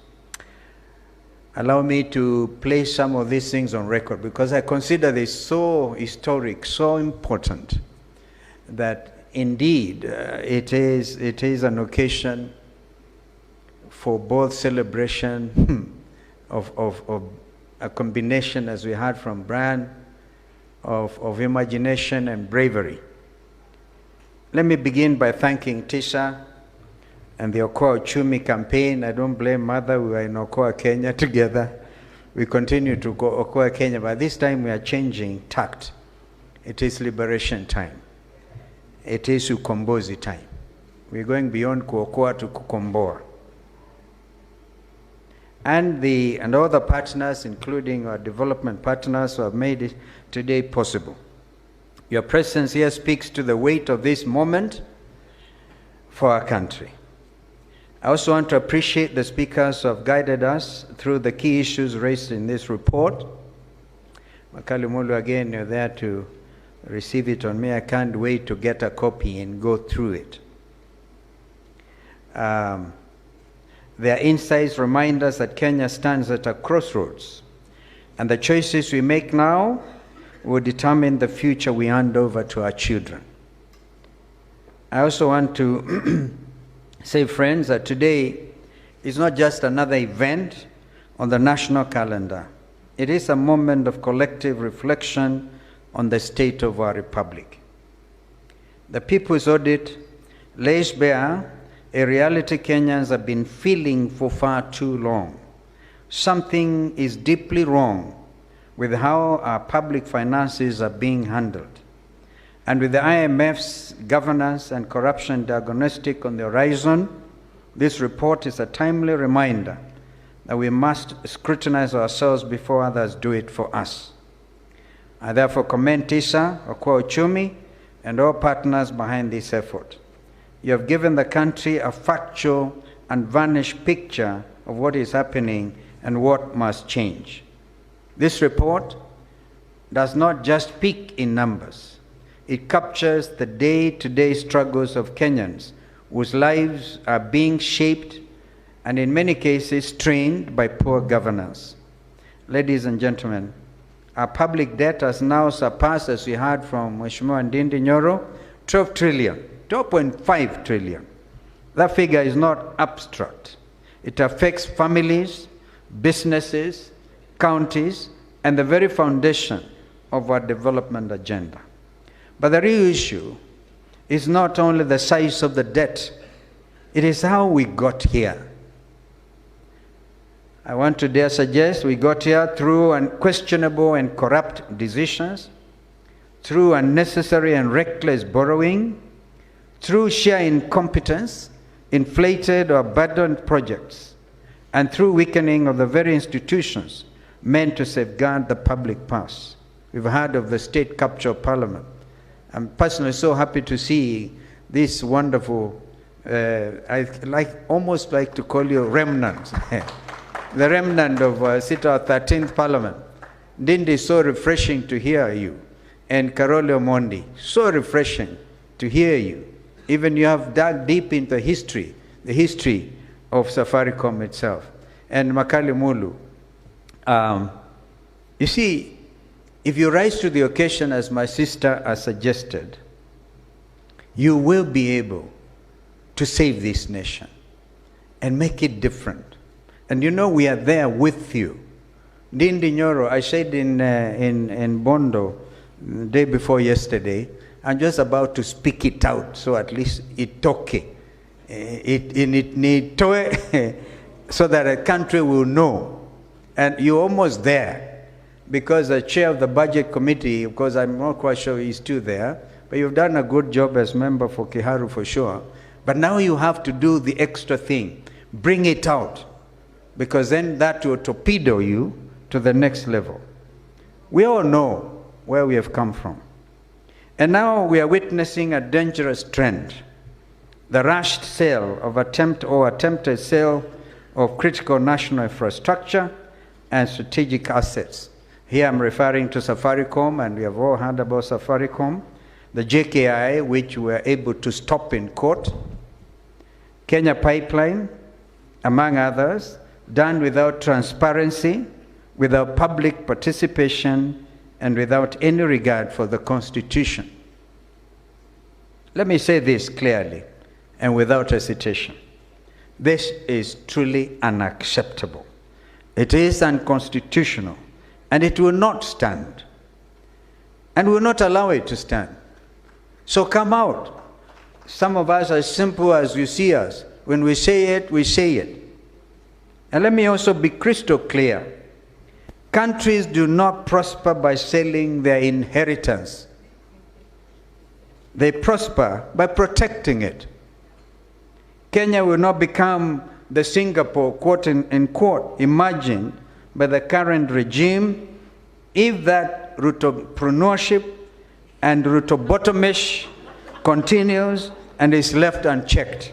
Allow me to place some of these things on record, because I consider this so historic, so important, that indeed it is an occasion for both celebration of a combination, as we heard from Brian, of imagination and bravery. Let me begin by thanking Tisha and the Okoa Uchumi campaign. I don't blame Mother. We were in Okoa, Kenya together. We continue to go Okoa, Kenya, but this time we are changing tact. It is liberation time. It is ukombozi time. We're going beyond kuokoa to kukomboa. And all the partners, including our development partners, who have made it today possible. Your presence here speaks to the weight of this moment for our country. I also want to appreciate the speakers who have guided us through the key issues raised in this report. Makali Mulu, again, you're there to receive it on me. I can't wait to get a Their insights remind us that Kenya stands at a crossroads, and the choices we make now will determine the future we hand over to our children. I also want to say, friends, that today is not just another event on the national calendar. It is a moment of collective reflection on the state of our republic. The People's Audit lays bare a reality Kenyans have been feeling for far too long. Something is deeply wrong with how our public finances are being handled. And with the IMF's governance and corruption diagnostic on the horizon, this report is a timely reminder that we must scrutinize ourselves before others do it for us. I therefore commend TISA, Okwa Uchumi, and all partners behind this effort. You have given the country a factual and varnished picture of what is happening and what must change. This report does not just speak in numbers. It captures the day-to-day struggles of Kenyans whose lives are being shaped and in many cases strained by poor governance. Ladies and gentlemen, our public debt has now surpassed, as we heard from Mheshimiwa Ndindi Nyolo, 12 trillion, 12.5 trillion. That figure is not abstract. It affects families, businesses, counties, and the very foundation of our development agenda. But the real issue is not only the size of the debt, it is how we got here. I want to dare suggest we got here through unquestionable and corrupt decisions, through unnecessary and reckless borrowing, through sheer incompetence, inflated or abandoned projects, and through weakening of the very institutions meant to safeguard the public purse. We've heard of the state capture of parliament. I'm personally so happy to see this wonderful, almost like to call you remnants. The remnant of sit our 13th parliament. Ndindi, is so refreshing to hear you. And Karole Omondi, so refreshing to hear you. Even you have dug deep into history, the history of Safaricom itself. And Makali Mulu. You see, if you rise to the occasion as my sister has suggested, you will be able to save this nation and make it different. And you know we are there with you. Ndindi Nyolo, I said in Bondo the day before yesterday, I'm just about to speak it out, so at least it okay. It need to so that a country will know. And you're almost there, because the chair of the budget committee, because I'm not quite sure he's still there, but you've done a good job as member for Kiharu for sure. But now you have to do the extra thing, bring it out, because then that will torpedo you to the next level. We all know where we have come from. And now we are witnessing a dangerous trend. The rushed sale of attempted sale of critical national infrastructure and strategic assets. Here I'm referring to Safaricom, and we have all heard about Safaricom, the JKI, which we were able to stop in court, Kenya Pipeline, among others, done without transparency, without public participation, and without any regard for the Constitution. Let me say this clearly and without hesitation. This is truly unacceptable. It is unconstitutional, and it will not stand. And we will not allow it to stand. So come out. Some of us are as simple as you see us. When we say it, we say it. And let me also be crystal clear. Countries do not prosper by selling their inheritance. They prosper by protecting it. Kenya will not become the Singapore, quote in quote, imagined by the current regime if that entrepreneurship and rotobotomish continues and is left unchecked.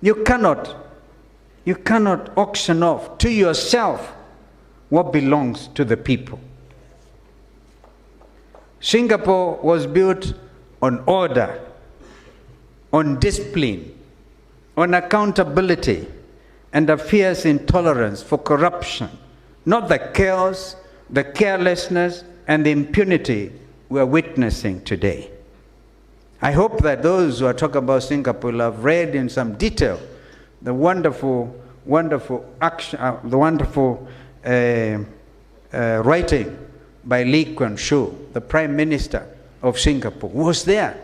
You cannot auction off to yourself what belongs to the people. Singapore was built on order, on discipline, on accountability, and a fierce intolerance for corruption, not the chaos, the carelessness, and the impunity we are witnessing today. I hope that those who are talking about Singapore will have read in some detail the wonderful action, the wonderful writing by Lee Kuan Yew, the Prime Minister of Singapore, who was there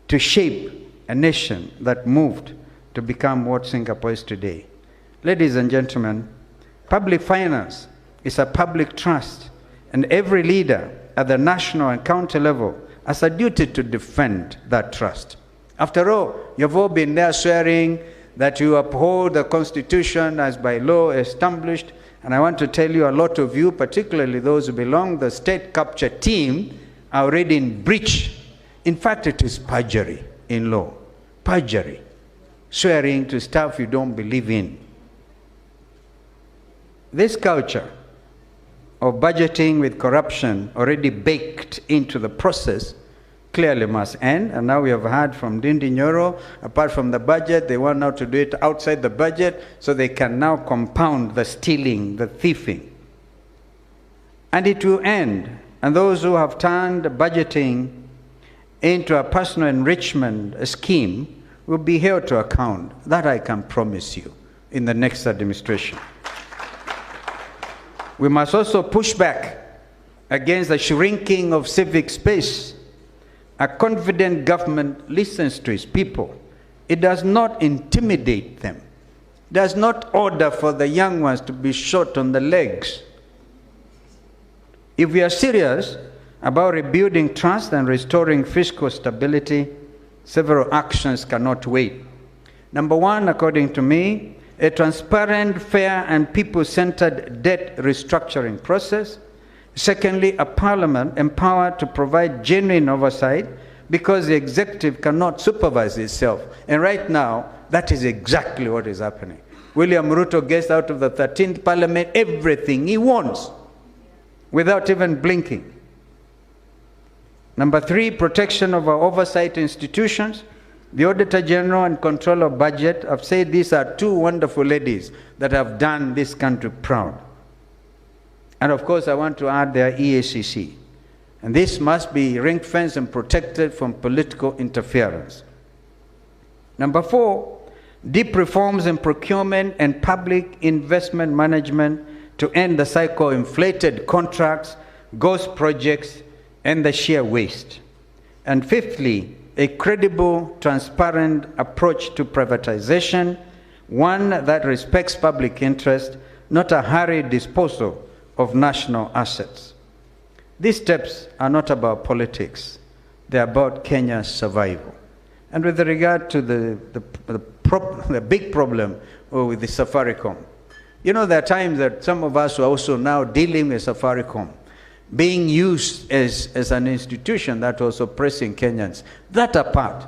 to shape a nation that moved to become what Singapore is today. Ladies and gentlemen, public finance is a public trust, and every leader at the national and county level has a duty to defend that trust. After all, you've all been there swearing that you uphold the Constitution as by law established, and I want to tell you, a lot of you, particularly those who belong to the state capture team, are already in breach. In fact, it is perjury in law. Perjury. Swearing to stuff you don't believe in. This culture of budgeting with corruption already baked into the process clearly must end. And now we have heard from Ndindi Nyolo, apart from the budget, they want now to do it outside the budget so they can now compound the stealing, the thieving. And it will end. And those who have turned budgeting into a personal enrichment scheme will be held to account. That I can promise you in the next administration. We must also push back against the shrinking of civic space. A confident government listens to its people. It does not intimidate them. It does not order for the young ones to be shot on the legs. If we are serious about rebuilding trust and restoring fiscal stability, several actions cannot wait. Number one, according to me, a transparent, fair, and people-centered debt restructuring process. Secondly, a parliament empowered to provide genuine oversight, because the executive cannot supervise itself. And right now, that is exactly what is happening. William Ruto gets out of the 13th parliament everything he wants without even blinking. Number three, protection of our oversight institutions. The Auditor General and Controller of Budget have said these are two wonderful ladies that have done this country proud. And of course, I want to add their EACC. And this must be ring-fenced and protected from political interference. Number four, deep reforms in procurement and public investment management to end the cycle of inflated contracts, ghost projects, and the sheer waste. And fifthly, a credible, transparent approach to privatization, one that respects public interest, not a hurried disposal of national assets. These steps are not about politics. They're about Kenya's survival. And with regard to the big problem with the Safaricom, you know, there are times that some of us are also now dealing with Safaricom being used as an institution that was oppressing Kenyans. That apart,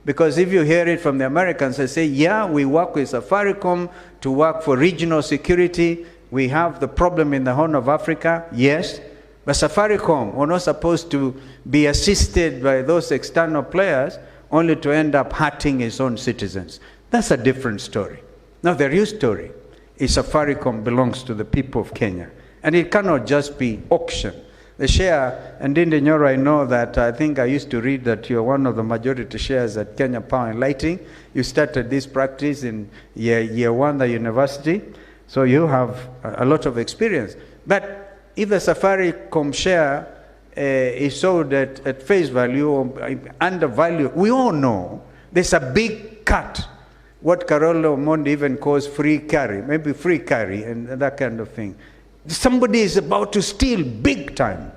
because if you hear it from the Americans, they say, yeah, we work with Safaricom to work for regional security. We have the problem in the Horn of Africa, yes, but Safaricom were not supposed to be assisted by those external players only to end up hurting its own citizens. That's a different story. Now, the real story is Safaricom belongs to the people of Kenya, and it cannot just be auctioned. The share, and Ndindi Nyolo, I know that I think I used to read that you're one of the majority shares at Kenya Power and Lighting. You started this practice in year one at university, so you have a lot of experience. But if the Safaricom share is sold at face value or undervalued, we all know there's a big cut, what Carolo Mondi even calls free carry, maybe free carry and that kind of thing. Somebody is about to steal big time.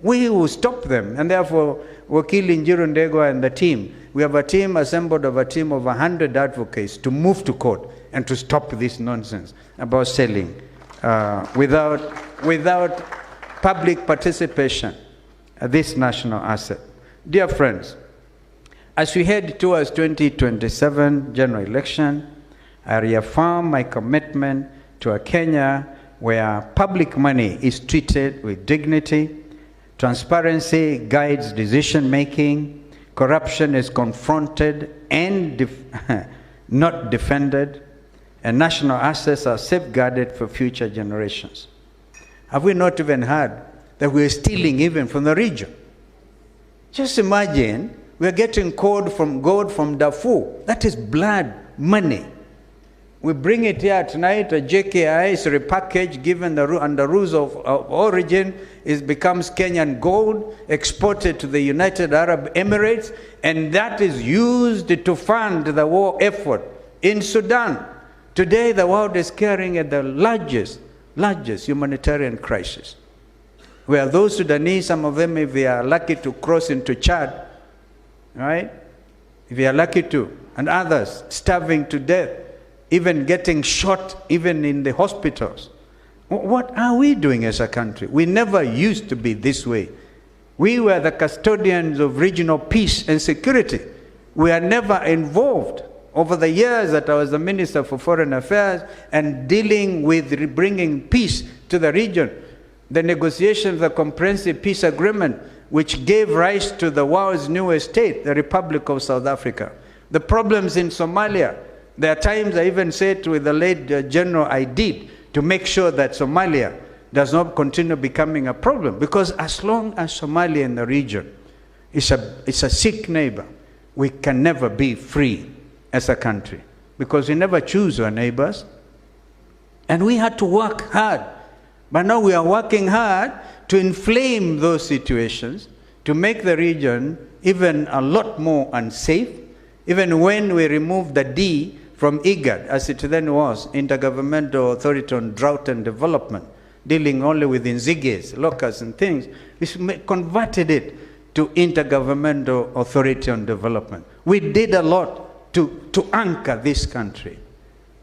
We will stop them. And therefore, Wakili Njiru Ndegwa and the team, we have a team assembled of a team of 100 advocates to move to court and to stop this nonsense about selling without public participation this national asset. Dear friends, as we head towards 2027 general election, I reaffirm my commitment to a Kenya where public money is treated with dignity, transparency guides decision-making, corruption is confronted and not defended, and national assets are safeguarded for future generations. Have we not even heard that we're stealing even from the region? Just imagine we're getting gold from Darfur. That is blood money. We bring it here tonight, a JKI is repackaged, given under rules of origin, it becomes Kenyan gold, exported to the United Arab Emirates, and that is used to fund the war effort in Sudan. Today, the world is carrying at the largest humanitarian crisis, where those Sudanese, some of them, if they are lucky to cross into Chad, right? If they are lucky to, and others starving to death, even getting shot, even in the hospitals. What are we doing as a country? We never used to be this way. We were the custodians of regional peace and security. We are never involved. Over the years that I was the Minister for Foreign Affairs and dealing with bringing peace to the region, the negotiation of the Comprehensive Peace Agreement, which gave rise to the world's newest state, the Republic of South Africa. The problems in Somalia, there are times I even said with the late General I did to make sure that Somalia does not continue becoming a problem. Because as long as Somalia in the region is a sick neighbor, we can never be free as a country. Because we never choose our neighbors. And we had to work hard. But now we are working hard to inflame those situations, to make the region even a lot more unsafe. Even when we remove the D from IGAD, as it then was, Intergovernmental Authority on Drought and Development, dealing only with nziges, locusts and things, we converted it to Intergovernmental Authority on Development. We did a lot to anchor this country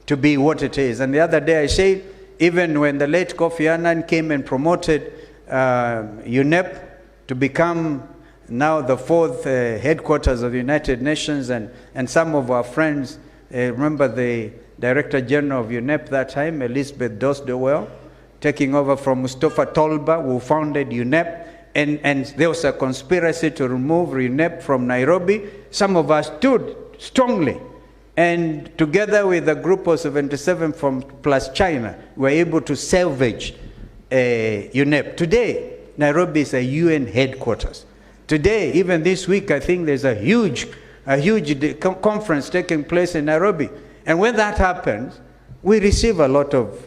to be what it is. And the other day I said, even when the late Kofi Annan came and promoted UNEP to become now the fourth headquarters of the United Nations, and some of our friends, remember the Director General of UNEP that time, Elizabeth Dosdewell, taking over from Mustafa Tolba, who founded UNEP, and there was a conspiracy to remove UNEP from Nairobi. Some of us stood strongly, and together with a group of 77 from plus China, we were able to salvage UNEP. Today, Nairobi is a UN headquarters. Today, even this week, I think there's a huge conference taking place in Nairobi. And when that happens, we receive a lot of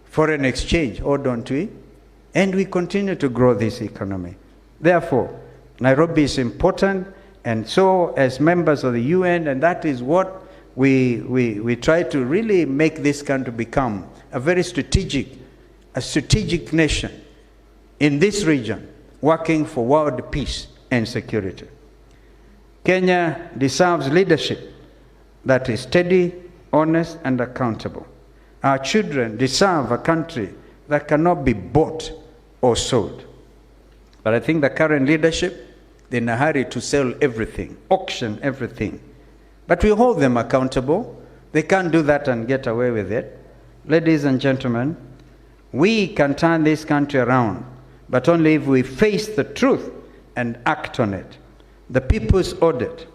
foreign exchange, or don't we? And we continue to grow this economy. Therefore, Nairobi is important, and so as members of the UN, and that is what we try to really make this country become a very strategic nation in this region, working for world peace and security. Kenya deserves leadership that is steady, honest, and accountable. Our children deserve a country that cannot be bought or sold. But I think the current leadership, they're in a hurry to sell everything, auction everything. But we hold them accountable. They can't do that and get away with it. Ladies and gentlemen, we can turn this country around, but only if we face the truth and act on it. The People's Audit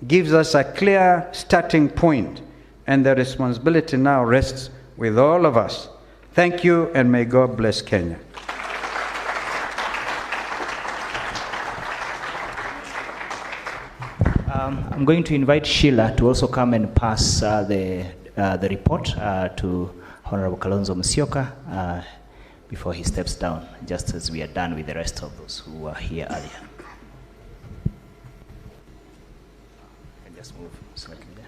gives us a clear starting point, and the responsibility now rests with all of us. Thank you, and may God bless Kenya. I'm going to invite Sheila to also come and pass the report to Honorable Kalonzo Musyoka before he steps down, just as we are done with the rest of those who were here earlier. And just move slightly there.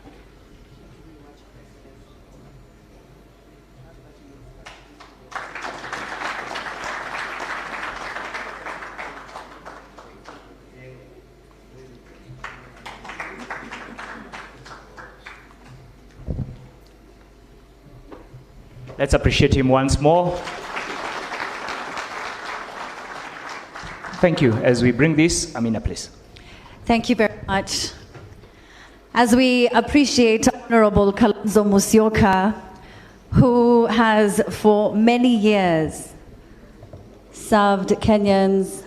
Let's appreciate him once more. Thank you. As we bring this, Amina, please. Thank you very much. As we appreciate Honorable Kalonzo Musyoka, who has for many years served Kenyans,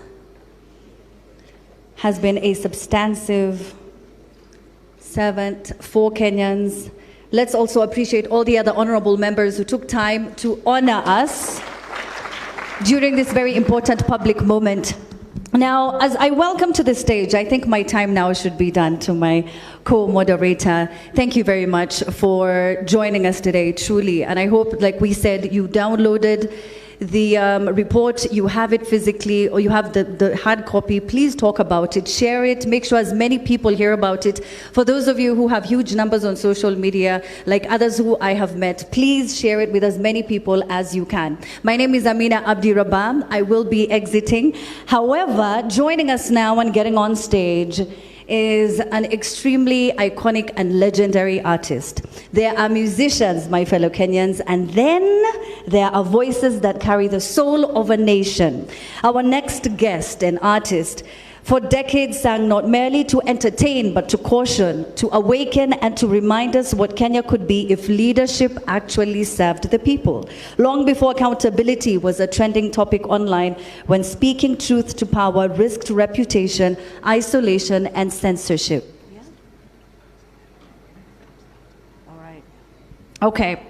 has been a substantive servant for Kenyans, Let's also appreciate all the other honorable members who took time to honor us during this very important public moment. Now, as I welcome to the stage, I think my time now should be done, to my co-moderator. Thank you very much for joining us today, truly. And I hope, like we said, you downloaded the report, you have it physically, or you have the hard copy. Please talk about it, share it, make sure as many people hear about it. For those of you who have huge numbers on social media, like others who I have met, please share it with as many people as you can. My name is Amina Abdi Rabam. I will be exiting. However, joining us now and getting on stage is an extremely iconic and legendary artist. There are musicians, my fellow Kenyans, and then there are voices that carry the soul of a nation. Our next guest, an artist, for decades sang not merely to entertain, but to caution, to awaken, and to remind us what Kenya could be if leadership actually served the people. Long before accountability was a trending topic online, when speaking truth to power risked reputation, isolation, and censorship. Yeah. All right. Okay.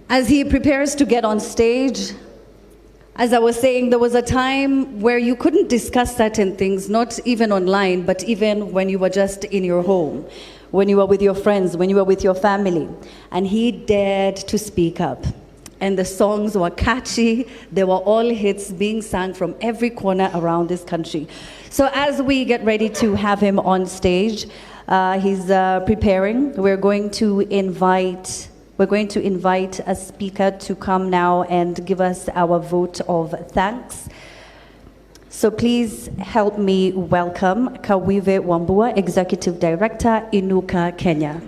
As he prepares to get on stage, as I was saying, there was a time where you couldn't discuss certain things, not even online, but even when you were just in your home, when you were with your friends, when you were with your family. And he dared to speak up. And the songs were catchy. They were all hits being sung from every corner around this country. So as we get ready to have him on stage, he's preparing. We're going to invite a speaker to come now and give us our vote of thanks. So please help me welcome Kawive Wambua, Executive Director, Inuka, Kenya.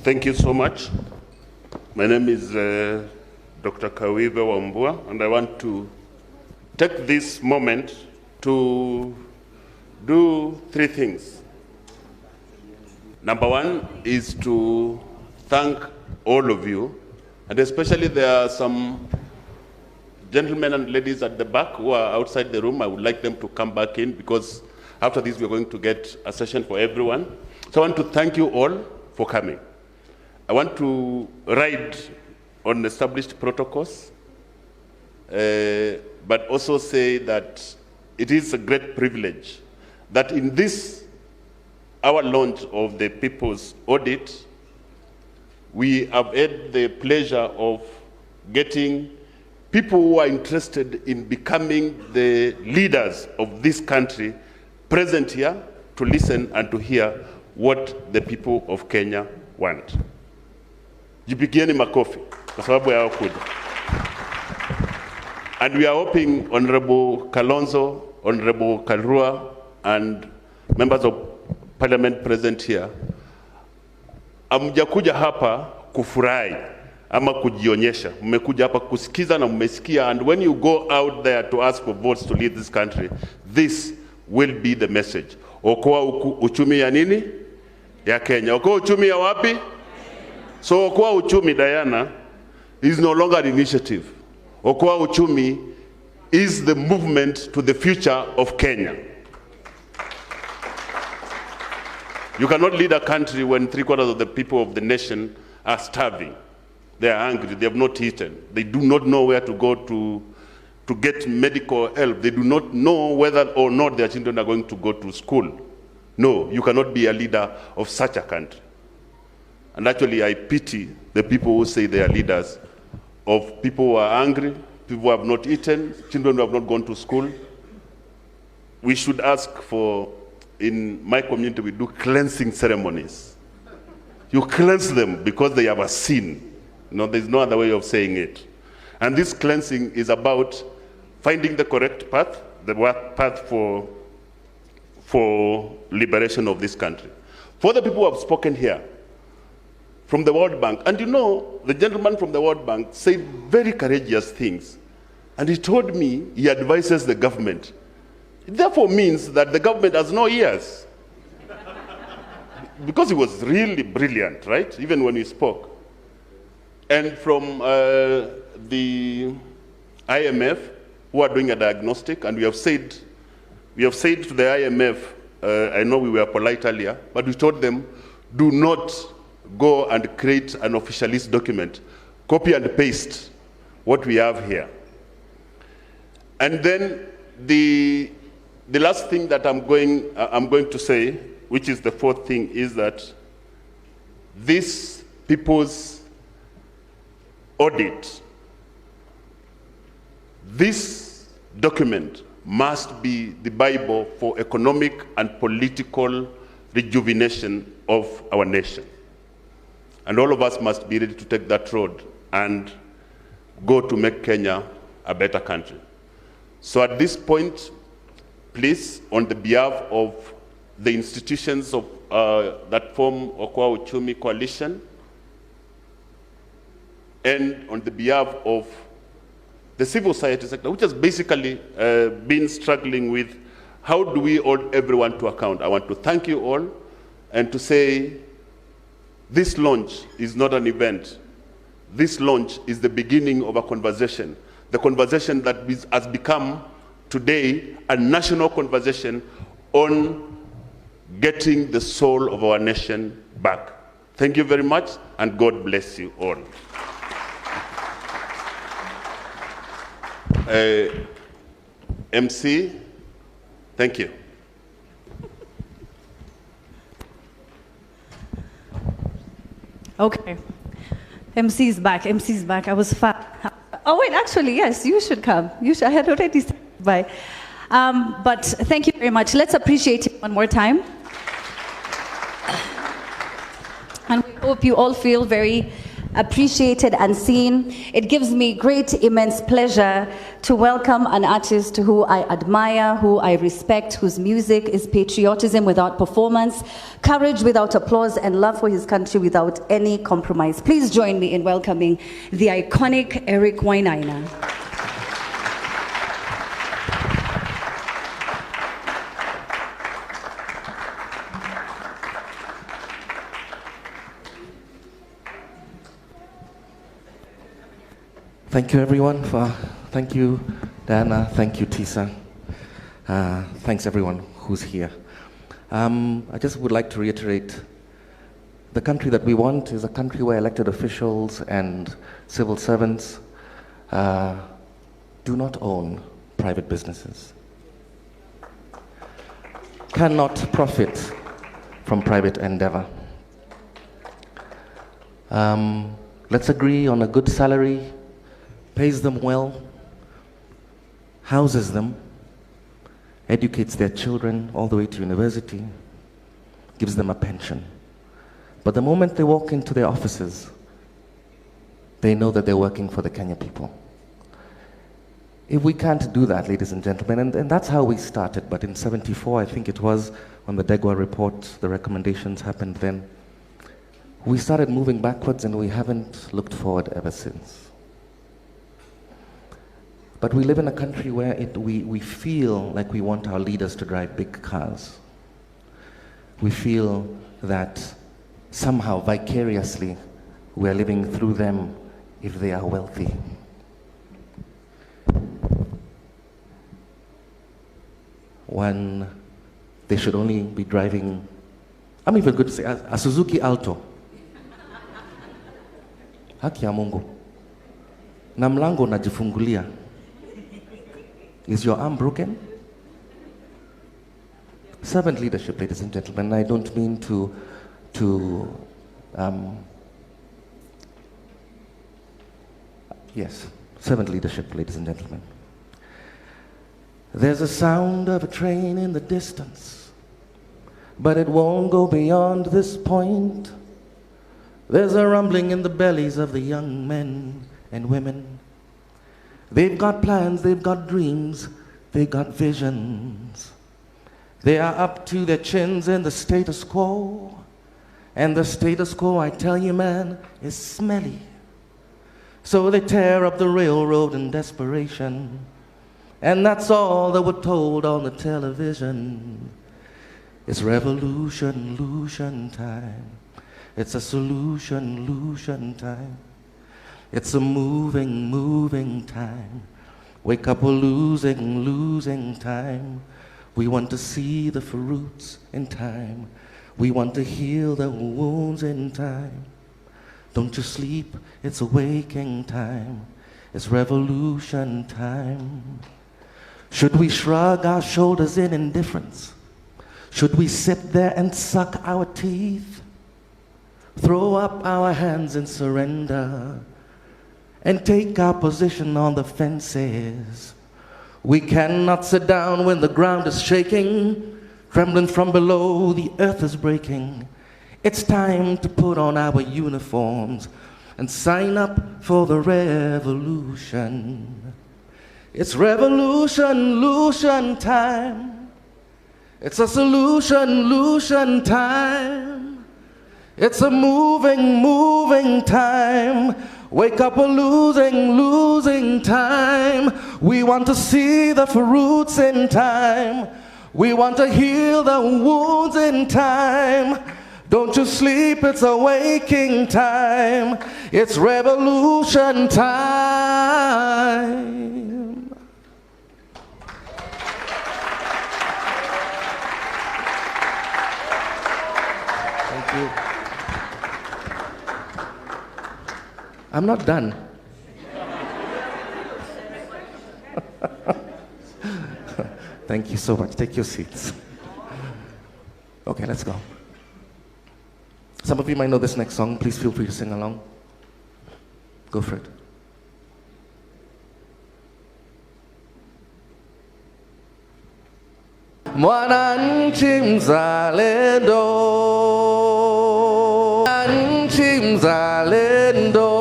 Thank you so much. My name is Dr. Kawive Wambua, and I want to take this moment to do three things. Number one is to thank all of you, and especially there are some gentlemen and ladies at the back who are outside the room. I would like them to come back in, because after this we're going to get a session for everyone. So I want to thank you all for coming. I want to ride on established protocols, but also say that it is a great privilege that in this, our launch of the People's Audit, we have had the pleasure of getting people who are interested in becoming the leaders of this country present here to listen and to hear what the people of Kenya want. Jipigieni makofi kwa sababu ya kuja. And we are hoping Honorable Kalonzo, Honorable Karua, and members of parliament present here, amjakuja hapa kufurahi ama kujionyesha. Mmekuja hapa kusikiza na mmesikia, and when you go out there to ask for votes to lead this country, this will be the message. Okoa uchumi ya nini? Ya Kenya. Okoa uchumi ya wapi? So Okoa uchumi, Diana, is no longer an initiative. Okoa uchumi is the movement to the future of Kenya. You cannot lead a country when 3/4 of the people of the nation are starving. They are hungry, they have not eaten. They do not know where to go to get medical help. They do not know whether or not their children are going to go to school. No, you cannot be a leader of such a country. And actually, I pity the people who say they are leaders of people who are hungry, people who have not eaten, children who have not gone to school. We should ask for, in my community, we do cleansing ceremonies. You cleanse them because they have a sin. No, there's no other way of saying it. And this cleansing is about finding the correct path, the path for liberation of this country. For the people who have spoken here, from the World Bank, and you know, the gentleman from the World Bank said very courageous things. And he told me he advises the government. It therefore means that the government has no ears. Because he was really brilliant, right? Even when he spoke. And from the IMF, who are doing a diagnostic, and we have said We have said to the IMF, I know we were polite earlier, but we told them, do not go and create an officialist document. Copy and paste what we have here. And then the last thing that I'm going to say, which is the fourth thing, is that this people's audit, this document must be the Bible for economic and political rejuvenation of our nation. And all of us must be ready to take that road and go to make Kenya a better country. So at this point, please, on the behalf of the institutions of, that form Okoa Uchumi Coalition, and on the behalf of the civil society sector, which has basically been struggling with how do we hold everyone to account. I want to thank you all and to say this launch is not an event. This launch is the beginning of a conversation. The conversation that has become today a national conversation on getting the soul of our nation back. Thank you very much, and God bless you all. MC, thank you. Okay. MC is back. MC is back. I was fat. Oh, wait, actually, yes, you should come. You should. I had already said bye. But thank you very much. Let's appreciate it one more time. And we hope you all feel very appreciated and seen. It gives me great, immense pleasure to welcome an artist who I admire, who I respect, whose music is patriotism without performance, courage without applause, and love for his country without any compromise. Please join me in welcoming the iconic Eric Wainaina. Thank you, everyone. Thank you, Diana. Thank you, Tisa. Thanks, everyone who's here. I just would like to reiterate, the country that we want is a country where elected officials and civil servants do not own private businesses, cannot profit from private endeavor. Let's agree on a good salary, pays them well, houses them, educates their children all the way to university, gives them a pension. But the moment they walk into their offices, they know that they're working for the Kenya people. If we can't do that, ladies and gentlemen, and that's how we started, but in '74, I think it was, when the Degwa report, the recommendations happened then, we started moving backwards and we haven't looked forward ever since. But we live in a country where we feel like we want our leaders to drive big cars. We feel that somehow, vicariously, we are living through them if they are wealthy. When they should only be driving, I'm even good to say, a Suzuki Alto. Haki ya Mungu. Na mlango najifungulia. Is your arm broken? Servant leadership, ladies and gentlemen. I don't mean to yes, servant leadership, ladies and gentlemen. There's a sound of a train in the distance, but it won't go beyond this point. There's a rumbling in the bellies of the young men and women. They've got plans, they've got dreams, they've got visions. They are up to their chins in the status quo. And the status quo, I tell you, man, is smelly. So they tear up the railroad in desperation. And that's all that we're told on the television. It's revolution time. It's a solution time. It's a moving time. Wake up, we're losing time. We want to see the fruits in time. We want to heal the wounds in time. Don't you sleep, it's awakening time. It's revolution time. Should we shrug our shoulders in indifference? Should we sit there and suck our teeth? Throw up our hands in surrender and take our position on the fences. We cannot sit down when the ground is shaking, trembling from below, the earth is breaking. It's time to put on our uniforms and sign up for the revolution. It's revolution time. It's a solution time. It's a moving time. Wake up, we're losing time. We want to see the fruits in time. We want to heal the wounds in time. Don't you sleep, it's awakening time. It's revolution time. Thank you. I'm not done. Thank you so much. Take your seats. Okay, let's go. Some of you might know this next song. Please feel free to sing along. Go for it. Mwananchi mzalendo, mwananchi mzalendo,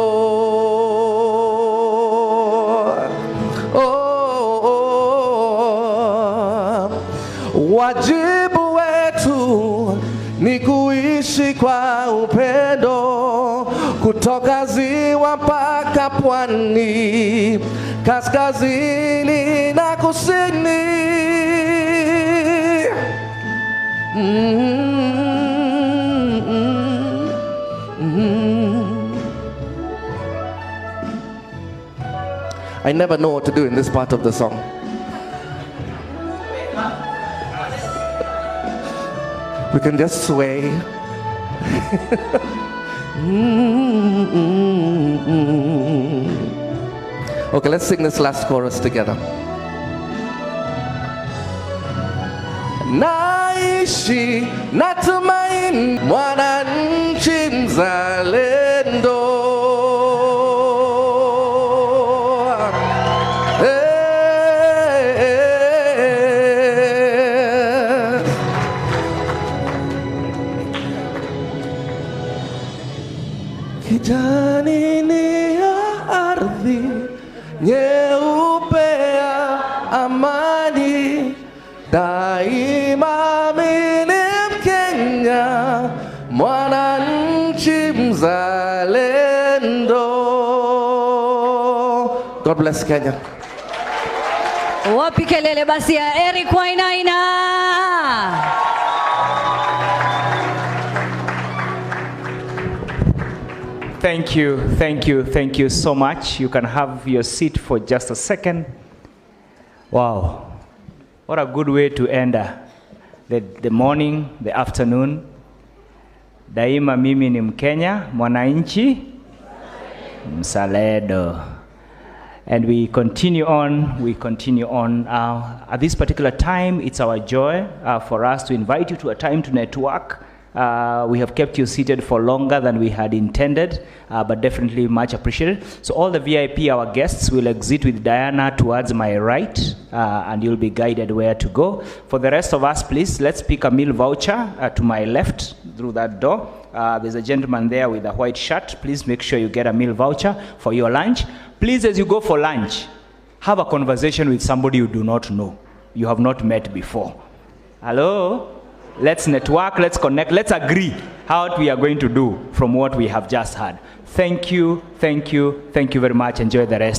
wajibu wetu ni kuishi kwa upendo, kutoka ziwa mpaka pwani, kaskazini na kusini. I never know what to do in this part of the song. We can just sway. Okay, let's sing this last chorus together. Naishi natumaini, mwananchi mzalendo. Kijani ni ya ardhi, nyeupe ya amani, daima mimi Mkenya, mwananchi mzalendo. God bless Kenya. Wapi kelele basi ya Eric Wainaina. Thank you so much. You can have your seat for just a second. Wow, what a good way to end the morning, the afternoon. Daima mimi ni Mkenya, mwananchi mzalendo. And we continue on. At this particular time, it's our joy for us to invite you to a time to network. We have kept you seated for longer than we had intended, but definitely much appreciated. So all the VIP, our guests, will exit with Diana towards my right, and you'll be guided where to go. For the rest of us, please, let's pick a meal voucher to my left through that door. There's a gentleman there with a white shirt. Please make sure you get a meal voucher for your lunch. Please, as you go for lunch, have a conversation with somebody you do not know, you have not met before. Hello? Let's network, let's connect, let's agree how we are going to do from what we have just heard. Thank you very much. Enjoy the rest.